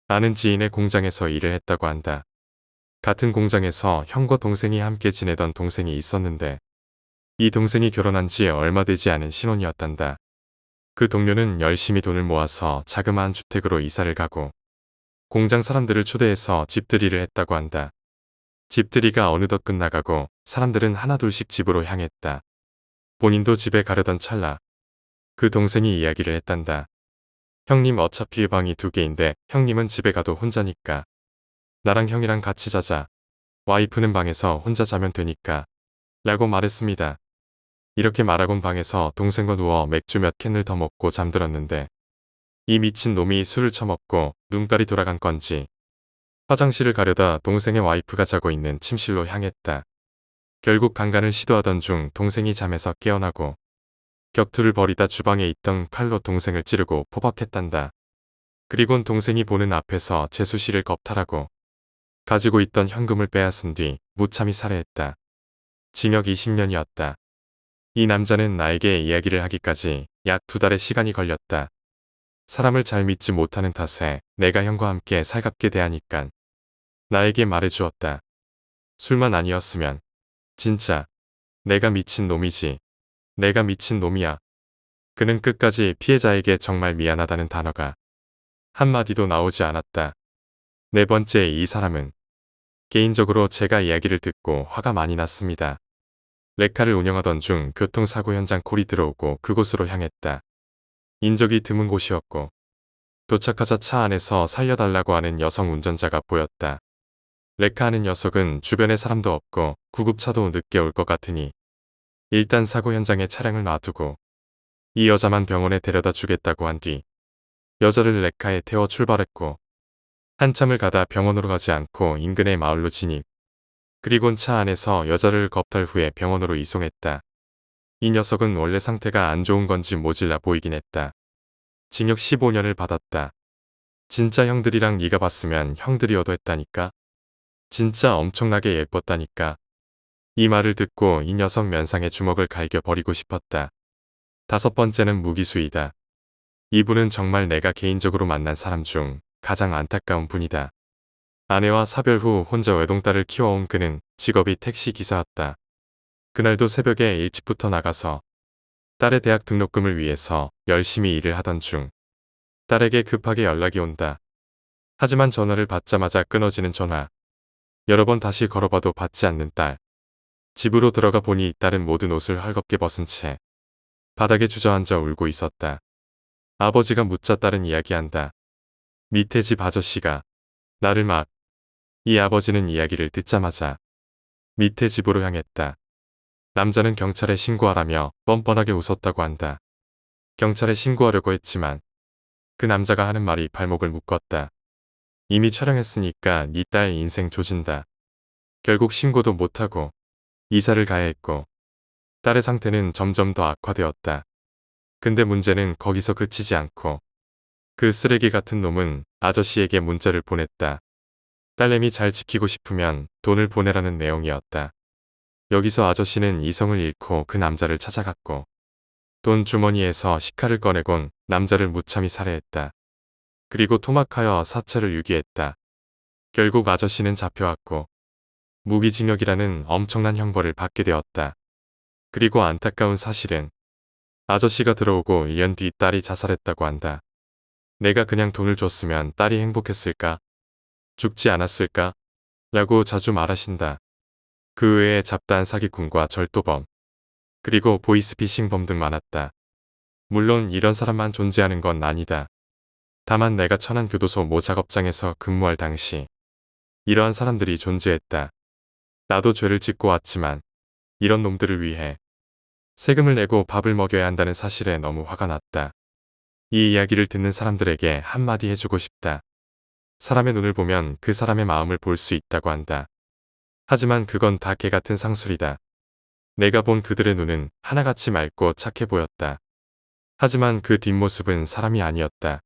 아는 지인의 공장에서 일을 했다고 한다. 같은 공장에서 형과 동생이 함께 지내던 동생이 있었는데 이 동생이 결혼한 지 얼마 되지 않은 신혼이었단다. 그 동료는 열심히 돈을 모아서 자그마한 주택으로 이사를 가고 공장 사람들을 초대해서 집들이를 했다고 한다. 집들이가 어느덧 끝나가고 사람들은 하나둘씩 집으로 향했다. 본인도 집에 가려던 찰나 그 동생이 이야기를 했단다. 형님 어차피 방이 2개인데 형님은 집에 가도 혼자니까 나랑 형이랑 같이 자자. 와이프는 방에서 혼자 자면 되니까 라고 말했습니다. 이렇게 말하곤 방에서 동생과 누워 맥주 몇 캔을 더 먹고 잠들었는데 이 미친 놈이 술을 처먹고 눈깔이 돌아간 건지 화장실을 가려다 동생의 와이프가 자고 있는 침실로 향했다. 결국 강간을 시도하던 중 동생이 잠에서 깨어나고 격투를 벌이다 주방에 있던 칼로 동생을 찌르고 포박했단다. 그리곤 동생이 보는 앞에서 제수씨를 겁탈하고 가지고 있던 현금을 빼앗은 뒤 무참히 살해했다. 징역 20년이었다. 이 남자는 나에게 이야기를 하기까지 약 2달의 시간이 걸렸다. 사람을 잘 믿지 못하는 탓에 내가 형과 함께 살갑게 대하니깐 나에게 말해주었다. 술만 아니었으면 진짜 내가 미친 놈이지. 내가 미친 놈이야. 그는 끝까지 피해자에게 정말 미안하다는 단어가 한마디도 나오지 않았다. 네 번째, 이 사람은 개인적으로 제가 이야기를 듣고 화가 많이 났습니다. 레카를 운영하던 중 교통사고 현장 콜이 들어오고 그곳으로 향했다. 인적이 드문 곳이었고 도착하자 차 안에서 살려달라고 하는 여성 운전자가 보였다. 레카하는 녀석은 주변에 사람도 없고 구급차도 늦게 올 것 같으니 일단 사고 현장에 차량을 놔두고 이 여자만 병원에 데려다 주겠다고 한 뒤 여자를 레카에 태워 출발했고 한참을 가다 병원으로 가지 않고 인근의 마을로 진입. 그리곤 차 안에서 여자를 겁탈 후에 병원으로 이송했다. 이 녀석은 원래 상태가 안 좋은 건지 모질라 보이긴 했다. 징역 15년을 받았다. 진짜 형들이랑 네가 봤으면 형들이어도 했다니까. 진짜 엄청나게 예뻤다니까. 이 말을 듣고 이 녀석 면상에 주먹을 갈겨 버리고 싶었다. 5번째는 무기수이다. 이분은 정말 내가 개인적으로 만난 사람 중 가장 안타까운 분이다. 아내와 사별 후 혼자 외동딸을 키워온 그는 직업이 택시기사였다. 그날도 새벽에 일찍부터 나가서 딸의 대학 등록금을 위해서 열심히 일을 하던 중 딸에게 급하게 연락이 온다. 하지만 전화를 받자마자 끊어지는 전화. 여러 번 다시 걸어봐도 받지 않는 딸. 집으로 들어가 보니 딸은 모든 옷을 헐겁게 벗은 채 바닥에 주저앉아 울고 있었다. 아버지가 묻자 딸은 이야기한다. 밑에 집 아저씨가 나를 막. 이 아버지는 이야기를 듣자마자 밑에 집으로 향했다. 남자는 경찰에 신고하라며 뻔뻔하게 웃었다고 한다. 경찰에 신고하려고 했지만 그 남자가 하는 말이 발목을 묶었다. 이미 촬영했으니까 네 딸 인생 조진다. 결국 신고도 못하고 이사를 가야 했고 딸의 상태는 점점 더 악화되었다. 근데 문제는 거기서 그치지 않고 그 쓰레기 같은 놈은 아저씨에게 문자를 보냈다. 딸내미 잘 지키고 싶으면 돈을 보내라는 내용이었다. 여기서 아저씨는 이성을 잃고 그 남자를 찾아갔고 돈 주머니에서 시카를 꺼내곤 남자를 무참히 살해했다. 그리고 토막하여 사체를 유기했다. 결국 아저씨는 잡혀왔고 무기징역이라는 엄청난 형벌을 받게 되었다. 그리고 안타까운 사실은 아저씨가 들어오고 1년 뒤 딸이 자살했다고 한다. 내가 그냥 돈을 줬으면 딸이 행복했을까? 죽지 않았을까? 라고 자주 말하신다. 그 외에 잡다한 사기꾼과 절도범, 그리고 보이스피싱범 등 많았다. 물론 이런 사람만 존재하는 건 아니다. 다만 내가 천안 교도소 모 작업장에서 근무할 당시 이러한 사람들이 존재했다. 나도 죄를 짓고 왔지만 이런 놈들을 위해 세금을 내고 밥을 먹여야 한다는 사실에 너무 화가 났다. 이 이야기를 듣는 사람들에게 한마디 해주고 싶다. 사람의 눈을 보면 그 사람의 마음을 볼 수 있다고 한다. 하지만 그건 다 개같은 상술이다. 내가 본 그들의 눈은 하나같이 맑고 착해 보였다. 하지만 그 뒷모습은 사람이 아니었다.